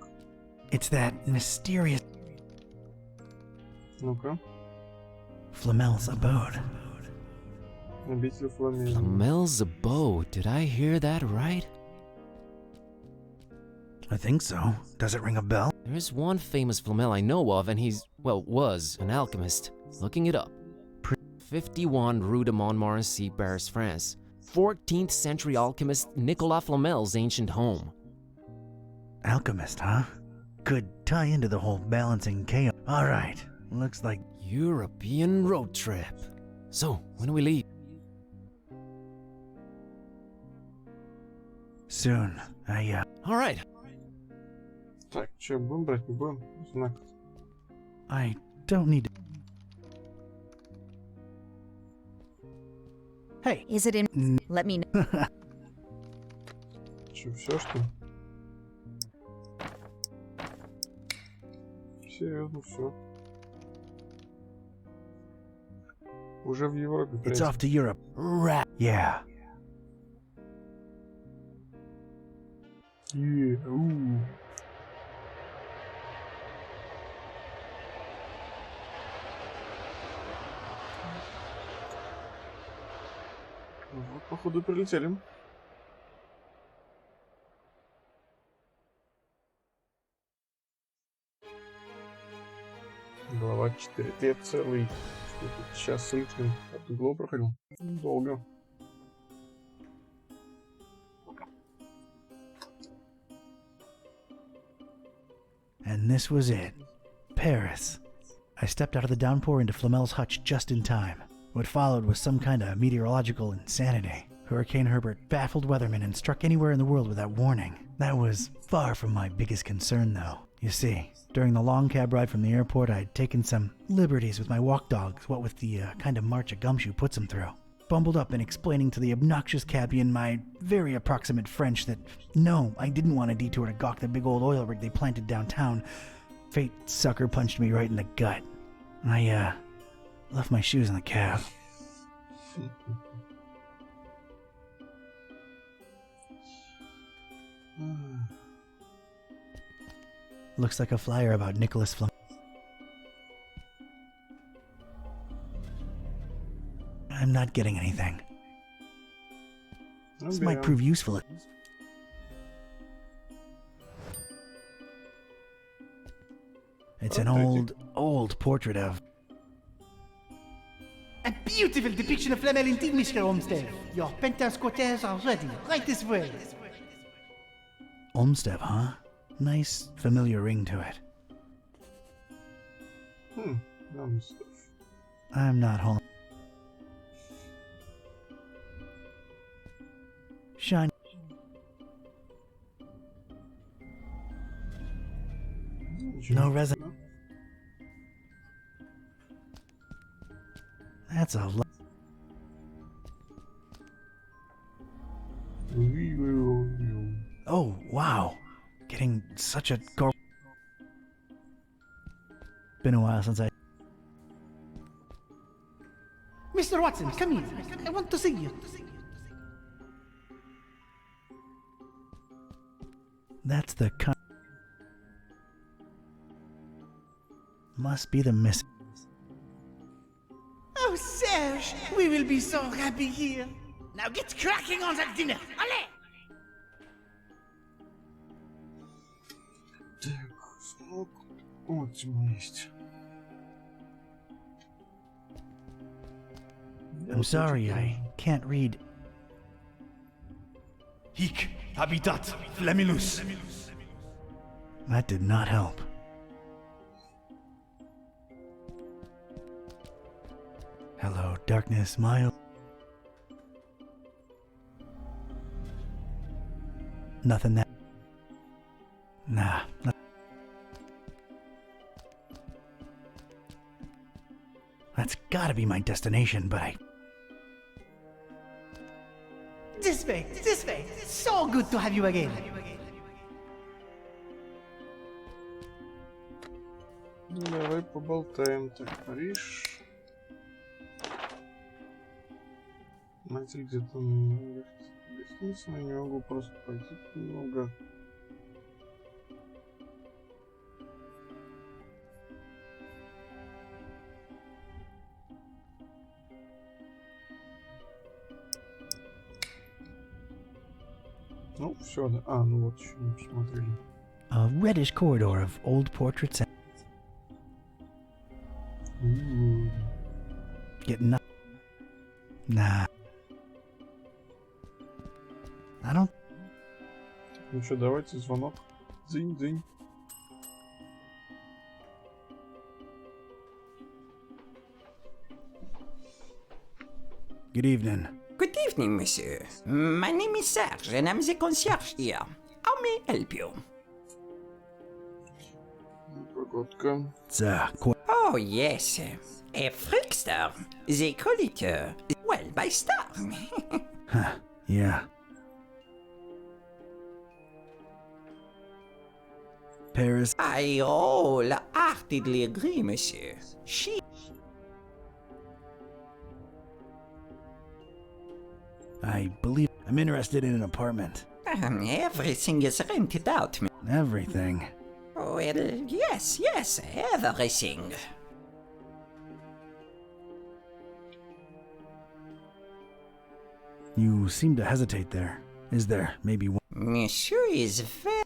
It's that mysterious Ну-ка. Flamel's abode. Обитель Фламель. Flamel's abode. Did I hear that right? I think so. Does it ring a bell? There's one famous Flamel I know of, and he's, well, was an alchemist. Looking it up. 51 Rue de Montmorency, Paris, France. 14th century alchemist Nicolas Flamel's ancient home. Alchemist, huh? Could tie into the whole balancing chaos. Alright, looks like European road trip. So, when do we leave? soon. Alright. Так, что, будем брать, не будем? Знак. I don't need to. Hey. Is it in? Let me know. Что, все что ли? Серьезно, все. Уже в Европе. It's off to Europe. Yeah. Вот, походу, прилетели. Глава 4. Я целый час с лишним от угла проходил. Долго. And this was it. Paris. I stepped out of the downpour into Flamel's hutch just in time. What followed was some kind of meteorological insanity. Hurricane Herbert baffled weathermen and struck anywhere in the world without warning. That was far from my biggest concern, though. You see, during the long cab ride from the airport, I'd taken some liberties with my walk dogs, what with the kind of march a gumshoe puts them through. Bumbled up and explaining to the obnoxious cabbie in my very approximate French that, no, I didn't want a detour to gawk the big old oil rig they planted downtown. Fate sucker punched me right in the gut. I, left my shoes in the cab. Looks like a flyer about Nicholas Flamel. I'm not getting anything. This might prove useful. It's an old portrait of... A beautiful depiction of Flamel indeed, Mr. Olmsted. Your penthouse quarters are ready, right this way. Olmsted, huh? Nice, familiar ring to it. Olmsted. I'm not home. Shine. No resin. That's a lot. Oh, wow. Getting such a Been a while since I... Mr. Watson, come here. I want to see you. That's the Must be the miss... Oh, Serge, we will be so happy here. Now get cracking on that dinner. Allez! Вот тьма есть. I'm sorry, I can't read. Hic habitat flamilus. That did not help. Hello, darkness, smile. Nothing that. Nah. That's gotta be my destination, but I. This way, this way. It's so good to have you again. Давай поболтаем. Так, Париж. Знаете, где-то лестница, я не могу просто пойти немного. Ну, все, да. А, ну вот еще не посмотрели. A reddish corridor of old portraits. Getting up. Nah. I don't. Ну что, давайте звонок. Дзынь-дзынь. Good evening. Good evening, monsieur. My name is Serge, and I'm the concierge here. How may I help you? Погодка. Oh, yes. A freakster. They call it, well, by star. Huh, yeah. Paris. I wholeheartedly agree, monsieur. She... I believe I'm interested in an apartment. Everything is rented out, Everything. Well, yes, everything. You seem to hesitate there. Is there maybe one? Monsieur is very...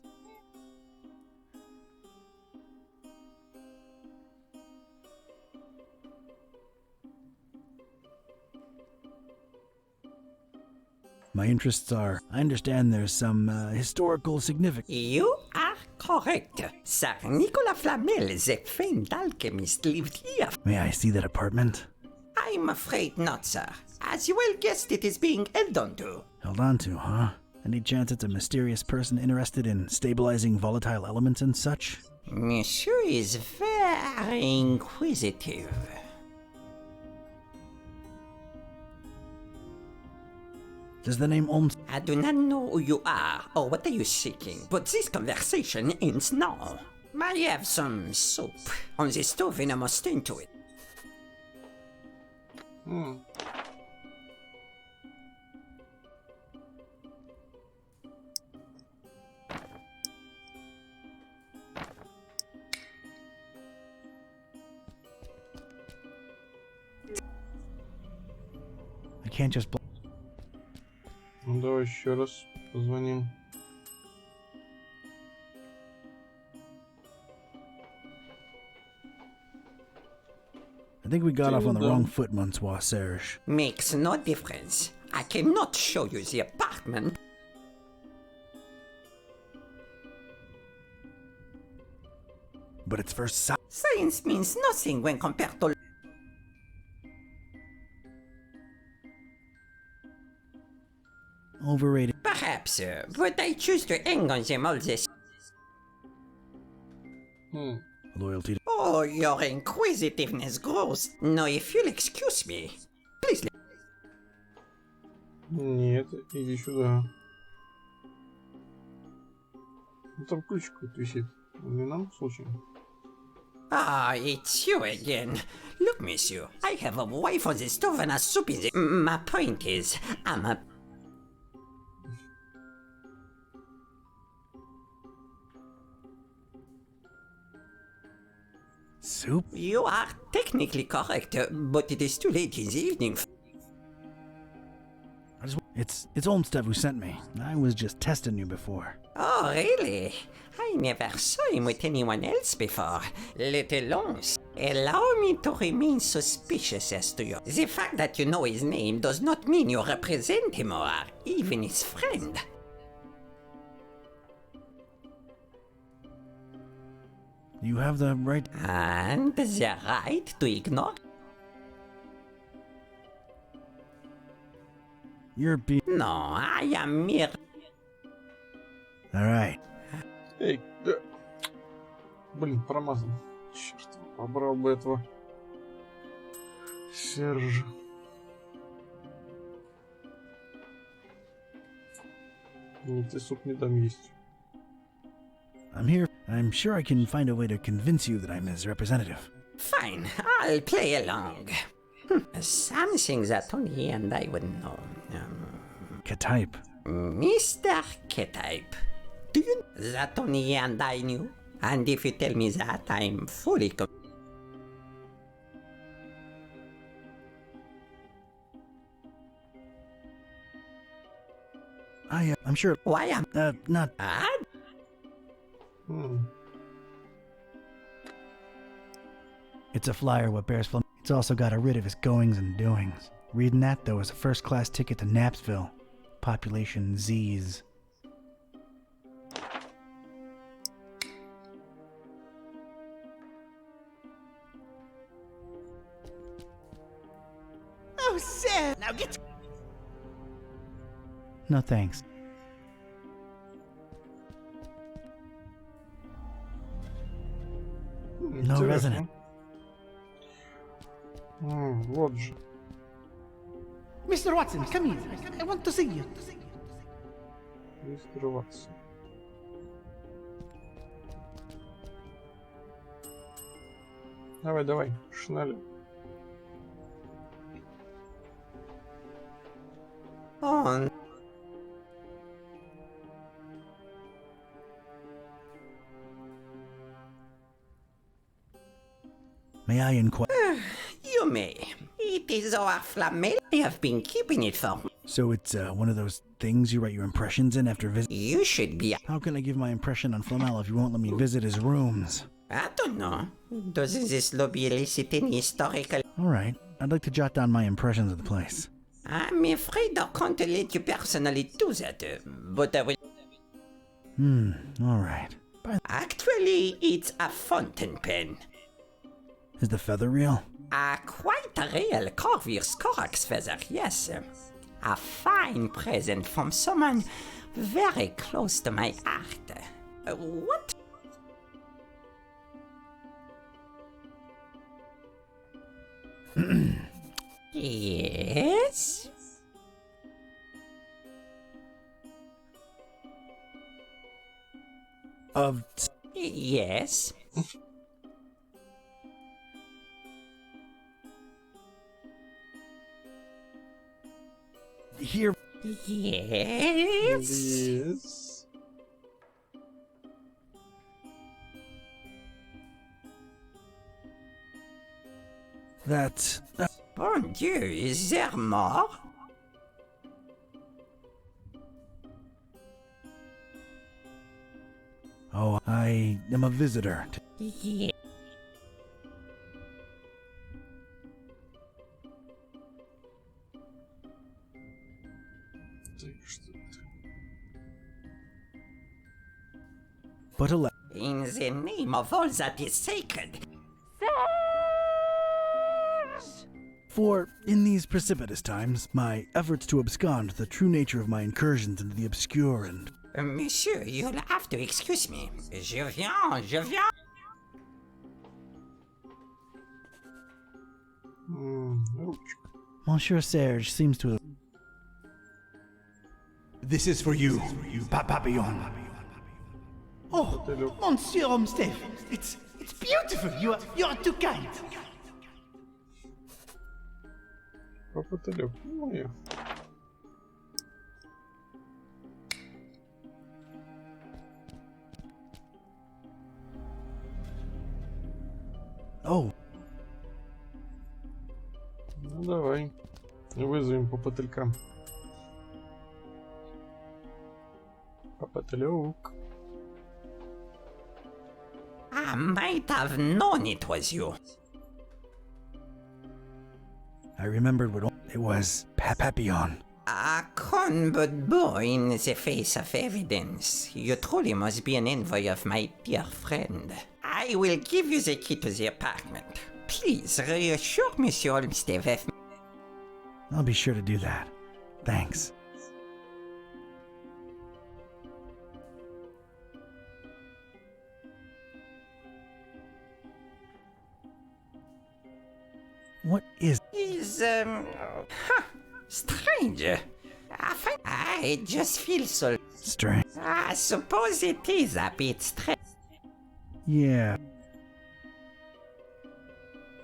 My interests are, I understand there's some historical significance. You are correct. Sir Nicolas Flamel, the famed alchemist, lived here. May I see that apartment? I'm afraid not, sir. As you well guessed, it is being held on to. Held on to, huh? Any chance it's a mysterious person interested in stabilizing volatile elements and such? Monsieur is very inquisitive. Does the name Olms... I do not know who you are or what are you seeking, but this conversation ends now. I have some soup on the stove and I must tend to it. I can't just... Ну давай еще раз позвоним. I think we got off on the wrong foot, Monsieur Serge. Makes no difference. I cannot show you the apartment. But it's first sight. Science means nothing when compared to... Overrated. Perhaps, but I choose to hang on them all this. Loyalty to... Oh, your inquisitiveness grows. Now, if you'll excuse me, please... Нет, иди сюда. Ну там ключик какой-то висит. Не нам, случайно? Ah, it's you again. Look, monsieur, I have a wife on the stove and a soup in the... My point is, I'm a... Soup? You are technically correct, but it is too late in the evening. It's Olmsted who sent me. I was just testing you before. Oh, Oh, really? I never saw him with anyone else before, let alone. Allow me to remain suspicious as to you. The fact that you know his name does not mean you represent him or are even his friend. You have the right. And the right to ignore? You're being. No, I am mere. Alright. Эй, да. Блин, промазал. Черт, побрал бы этого Сержа. Нет, ты суп не дам есть. I'm here. I'm sure I can find a way to convince you that I'm his representative. Fine, I'll play along. Something that only he and I would know. K-type. Mr. K-type. Do you know that only he and I knew? And if you tell me that, I'm fully I'm sure. Why am not. It's a flyer what bears from. It's also got a writ of his goings and doings. Reading that, though, is a first-class ticket to Knapsville. Population Z's. Oh, Sam! Now get. No thanks. No resident. Вот же. Mr. Watson, come here. I want to see you. Мистер Ватсон. Давай, давай, шнали. on? May I inquire? You may. It is our flammel. I have been keeping it for. So it's one of those things you write your impressions in after visit? You should be. How can I give my impression on Flamel if you won't let me visit his rooms? I don't know. Doesn't this lobby elicit any historical? Alright, I'd like to jot down my impressions of the place. I'm afraid I can't let you personally do that, but I will. Alright. Actually, it's a fountain pen. Is the feather real? Quite a real Corvus Corax feather, yes. A fine present from someone very close to my heart. What? Yes? Of... Yes. Here. Yes. Yes. That's... Bon Dieu, is there more? Oh, I am a visitor. Yeah. But in the name of all that is sacred. For, in these precipitous times, my efforts to abscond the true nature of my incursions into the obscure and... Monsieur, you'll have to excuse me. Je viens. Monsieur Serge seems to have... This is for you, you papillon. Oh, Monsieur Omstev, it's beautiful. You are too kind. Попотелек. Ну, я. Oh. Ну, давай. Вызовем попотелькам. Попотелек. I might have known it was you. I remembered what it was. Papillon. A con but boy in the face of evidence. You truly must be an envoy of my dear friend. I will give you the key to the apartment. Please reassure Monsieur Olmsted of... I'll be sure to do that. Thanks. What is... strange. I just feel so... Strange. I suppose it is a bit strange. Yeah.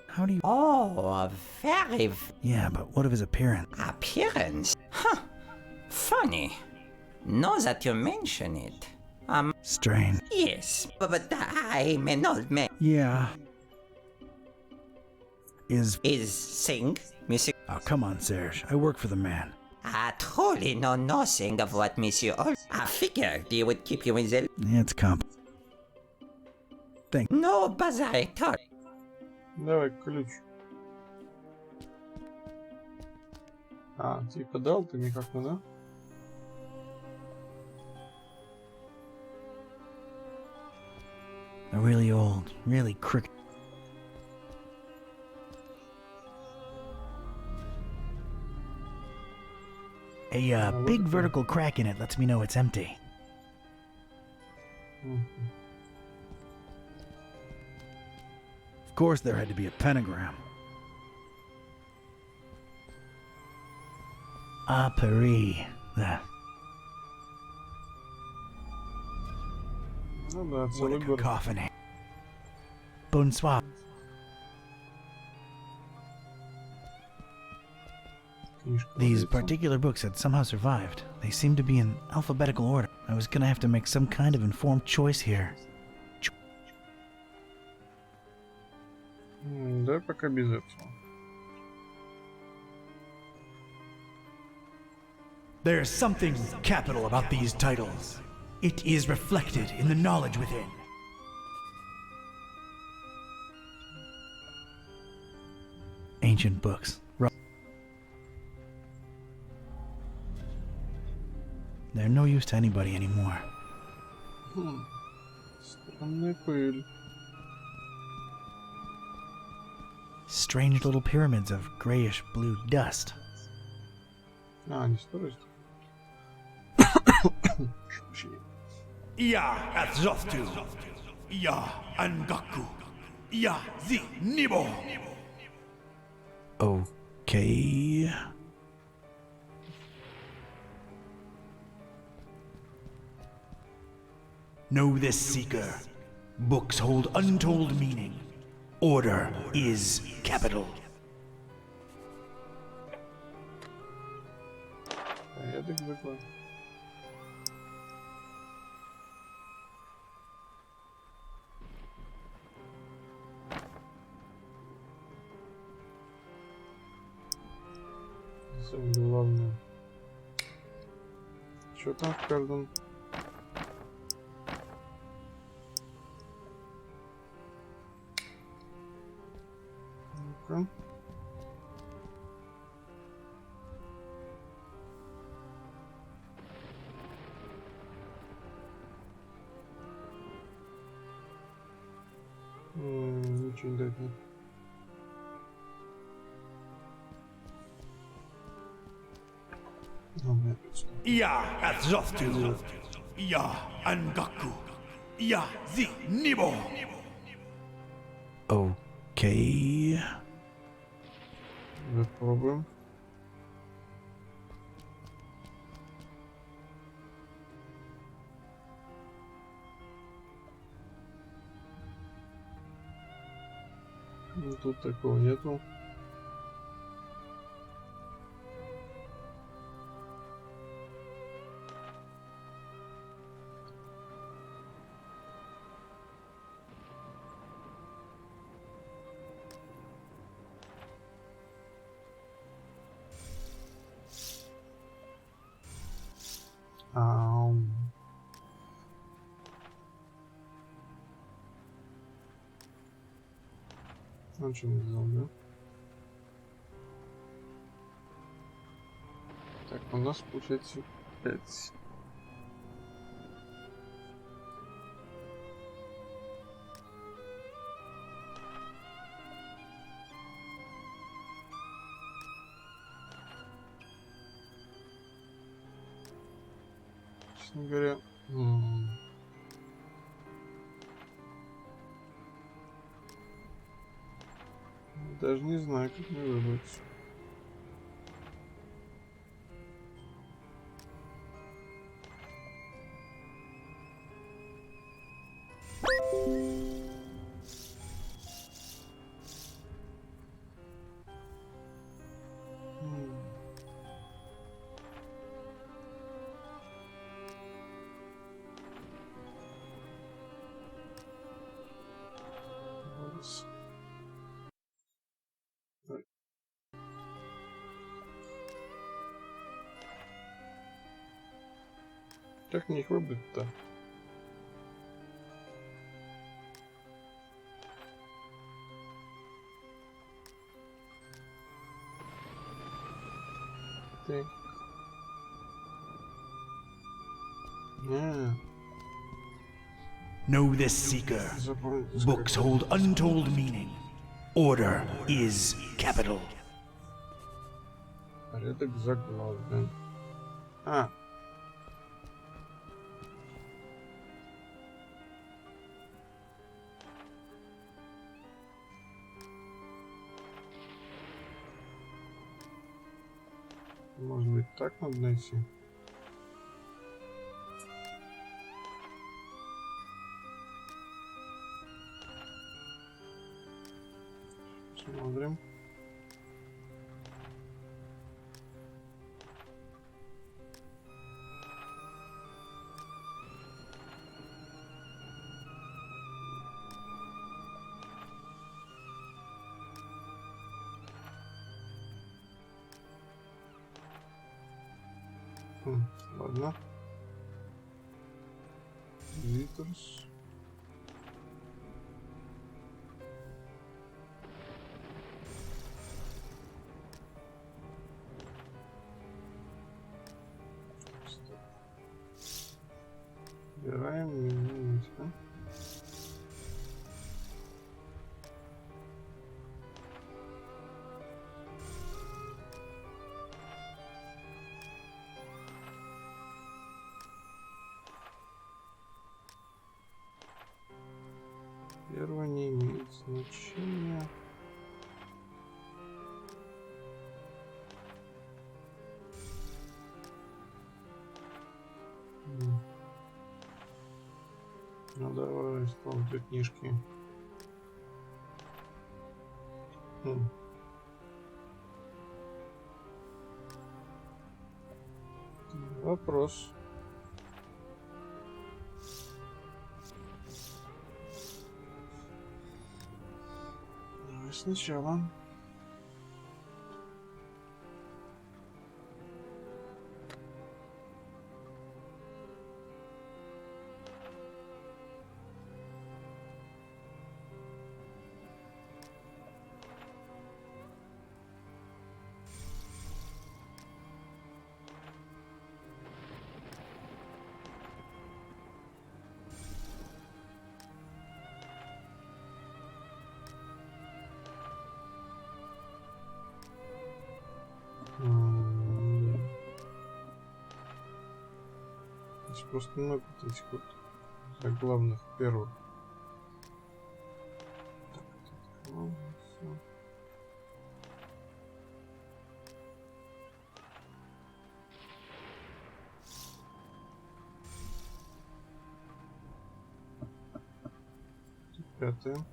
How do you... Oh, very... Yeah, but what of his appearance? Appearance? Huh. Funny. Now that you mention it. Strange. Yes, but I'm an old man. Yeah. Is sing, Monsieur... Oh, come on, Serge. I work for the man. I truly know nothing of what Monsieur I figured he would keep you in the... It's comp. Thank... No bazaar at all. Давай ключ. А, типа дал ты мне как-то, да? A really old, really crooked... A big vertical crack in it lets me know it's empty. Of course there had to be a pentagram. Ah, Paris. What a cacophony. Bonsoir. These particular books had somehow survived. They seem to be in alphabetical order. I was gonna have to make some kind of informed choice here. Да, пока без этого. There's something capital about these titles. It is reflected in the knowledge within. Ancient books. They're no use to anybody anymore. Странная пыль. Strange little pyramids of grayish blue dust. А, не сторож. Ia Atzoftu. Ia Angaku. Ia Zi Nibo. Okay. Know this, Seeker. Books hold untold meaning. Order is capital. Порядок заклад. Самое главное. Что там в каждом? Ну-ка. Ничего не дает мне. Ia Atzoftu. Ia Angaku. Ia Zi Nibo. Okay. Попробуем. Ну, тут такого нету. Он что не сделал, да? Так, у нас получается 5. Честно говоря, даже не знаю, как мне выбрать. Как мне их выбрать-то? Так. Know this, seeker. Books hold untold meaning. Order is capital. Порядок заглавлен. Может быть, так надо найти? Смотрим. Ладно. Витерс. Убираем немножко. Первое не имеет значения. Ну давай, вспомним две книжки. Вопрос. Давай сначала. Здесь просто много вот этих вот заглавных первых. Так, это всё. Пятое.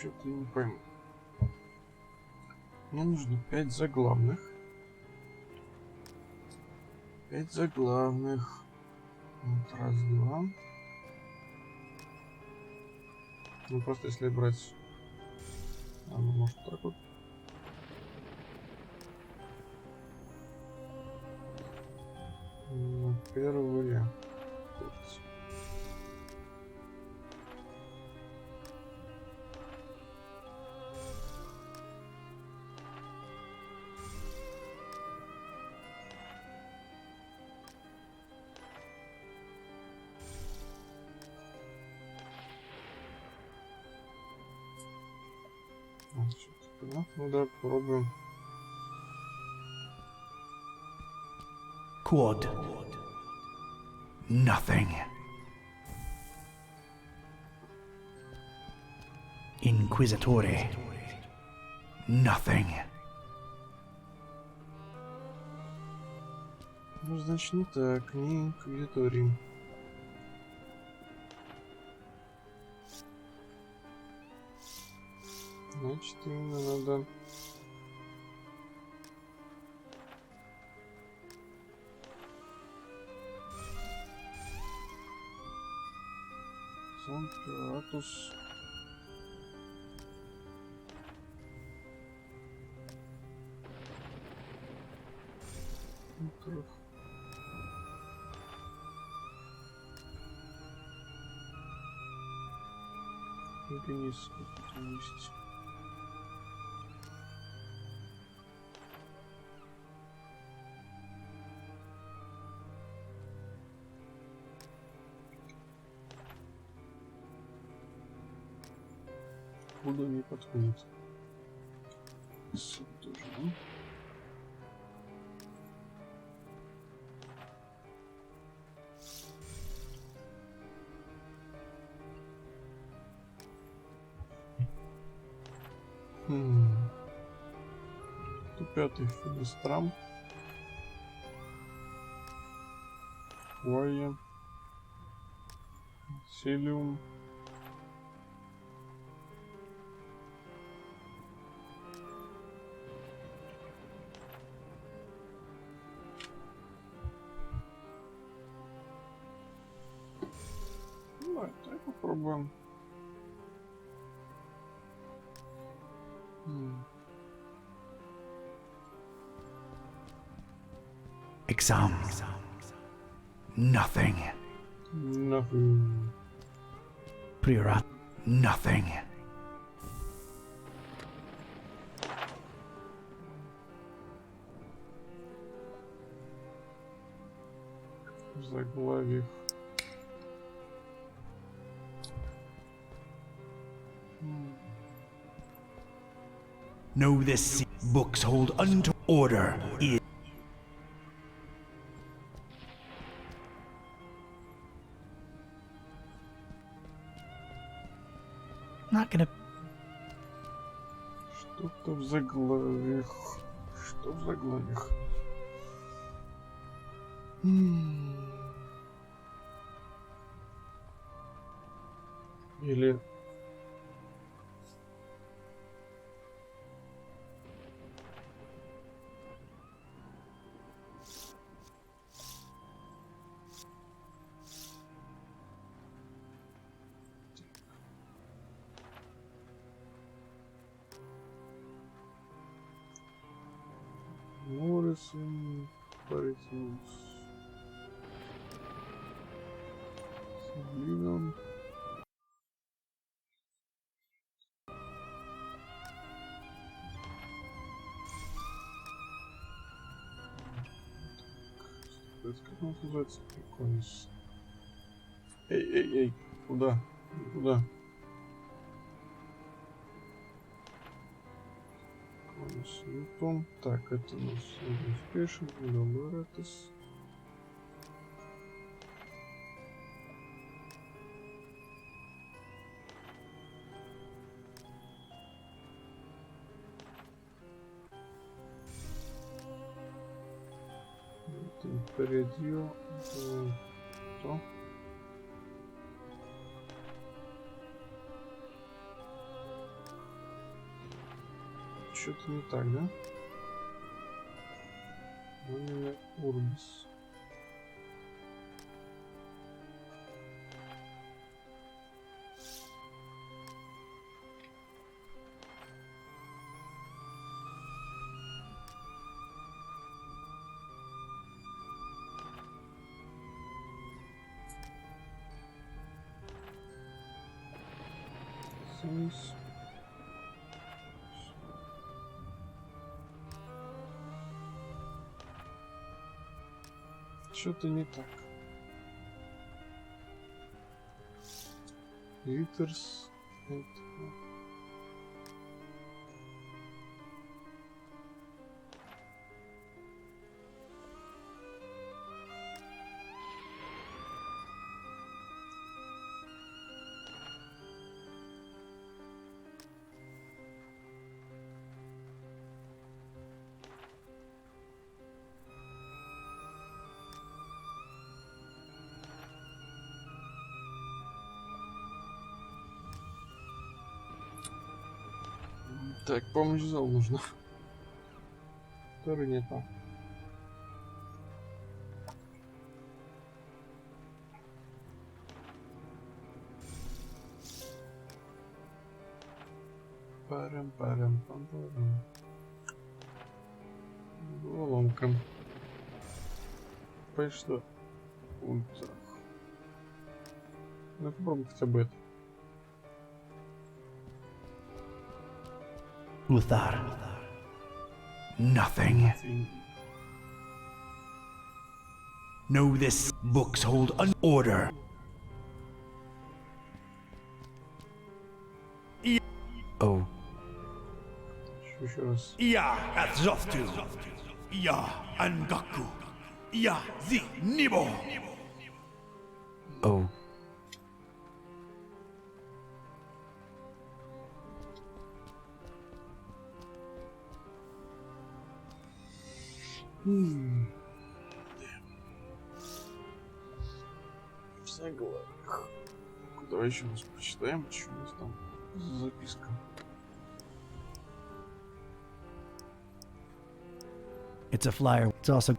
Что-то не пойму. Мне нужно 5 заглавных. 5 заглавных. Вот, раз, два. Ну, просто если брать... А, ну, может, так вот. Ну, первые. Ну да, попробуем. Quad. Nothing. Inquisitore. Nothing. Ну, значит, не так, не инквизиторий. Значит, именно надо... Пиратус. Механизм какой-то есть. Куда не подходит. Сюда тоже, да? Пятый филистрам. Хвоя. Селиум. Давай, так попробуем. Exam. Nothing. Nothing. Priorat. Nothing. Заглавих. Know this books hold unto order is not gonna. Что-то в заглавиях. Что в заглавиях? Или... Моррисон, Паритус, Саблином. Как он называется? Прикольность. Эй, куда? Куда? Звуком. Так, это у нас успешен, Лавкрафта. Перейдем то. что-то не так, да? Номер Урбис. Здесь. Что-то не так. Литерс. Так, помощь зал нужна. Который не там. Парам-парам-пам-парам. Головоломка. Понимаешь, что? Ультра. Ну, попробуем хотя бы это. Uthar. Nothing. Know this books hold an order. Oh. Еще раз. Ia at Zoftu. Ia Angaku. Ia the Nibo. Oh. В заглавиях. Давай еще раз прочитаем, что у нас там за записка. It's a flyer. It's also.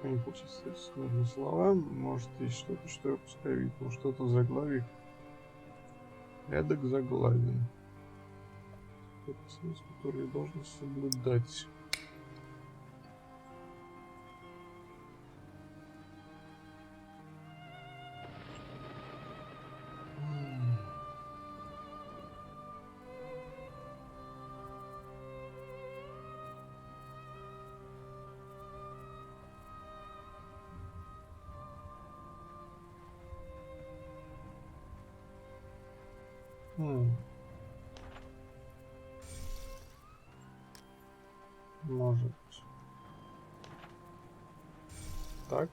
Не получится сложные слова. Может, есть что-то, что я пускаю вид. Может, что-то в заглавиях. Рядок заглавий. Это смысл, который я должен соблюдать. Может. Так.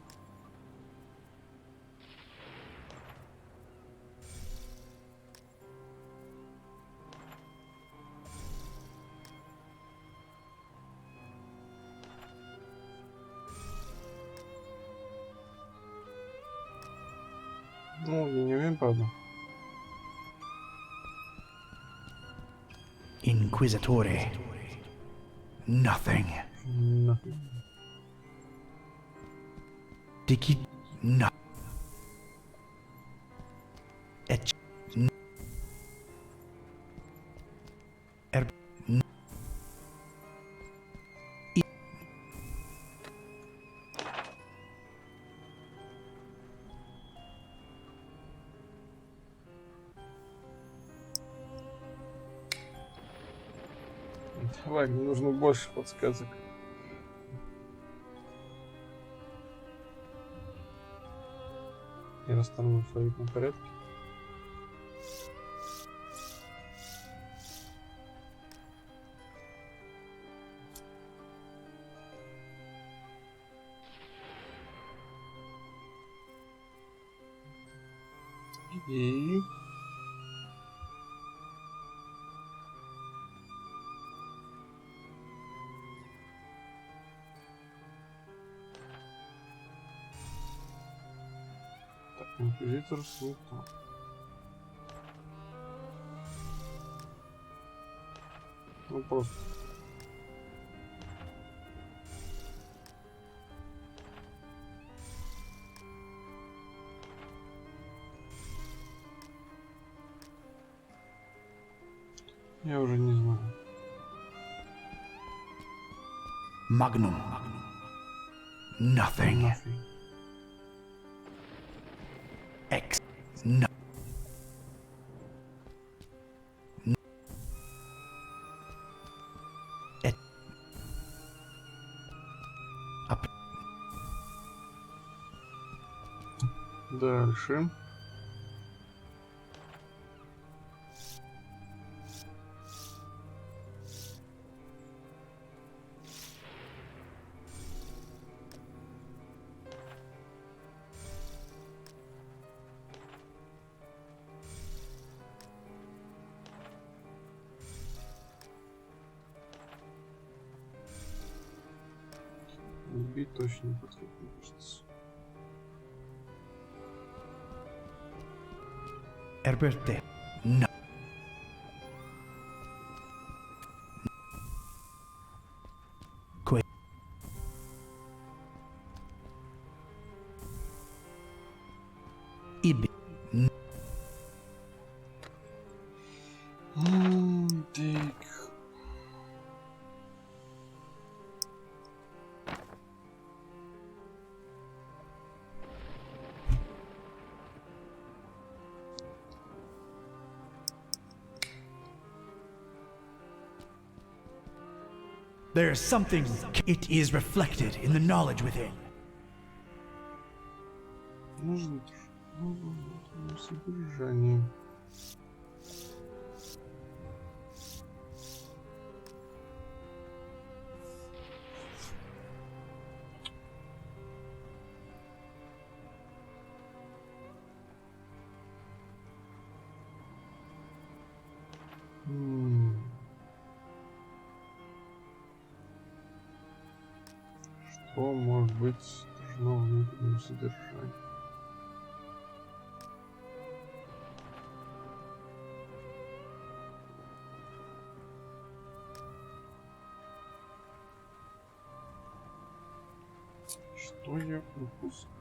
Ну, я не уверен, правда. Inquisitore. Nothing. Nothing. Diki. No. Et. Er. Давай, мне нужно больше подсказок. Я расставлю в алфавитном порядке. И... Инквизитор Султан. Ну просто. Я уже не знаю. Magnum. Nothing. X. No. Et. Up. Дальше. Убить точно не подходит, мне кажется. Herberte. No. Que. Ibi. Так. There is something. It is reflected in the knowledge within. Нужно содержание. Что может быть должно внутреннее содержание? Что я упускаю?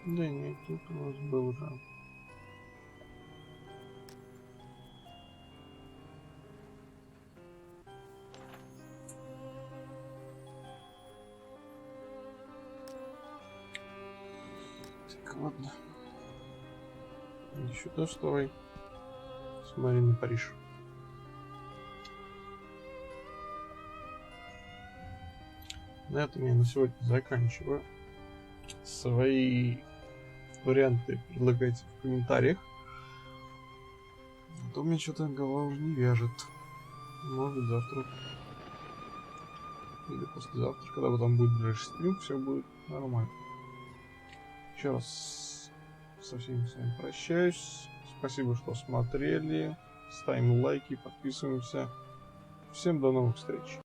Да нет, тут у нас был уже. Так, ладно. Еще доставай. Смотри на Париж. На этом я на сегодня заканчиваю. Свои варианты предлагайте в комментариях. А то мне что-то голова уже не вяжет. Может быть завтра. Или послезавтра, когда потом будет ближайший стрим, все будет нормально. Еще раз со всеми с вами прощаюсь. Спасибо, что смотрели. Ставим лайки, подписываемся. Всем до новых встреч.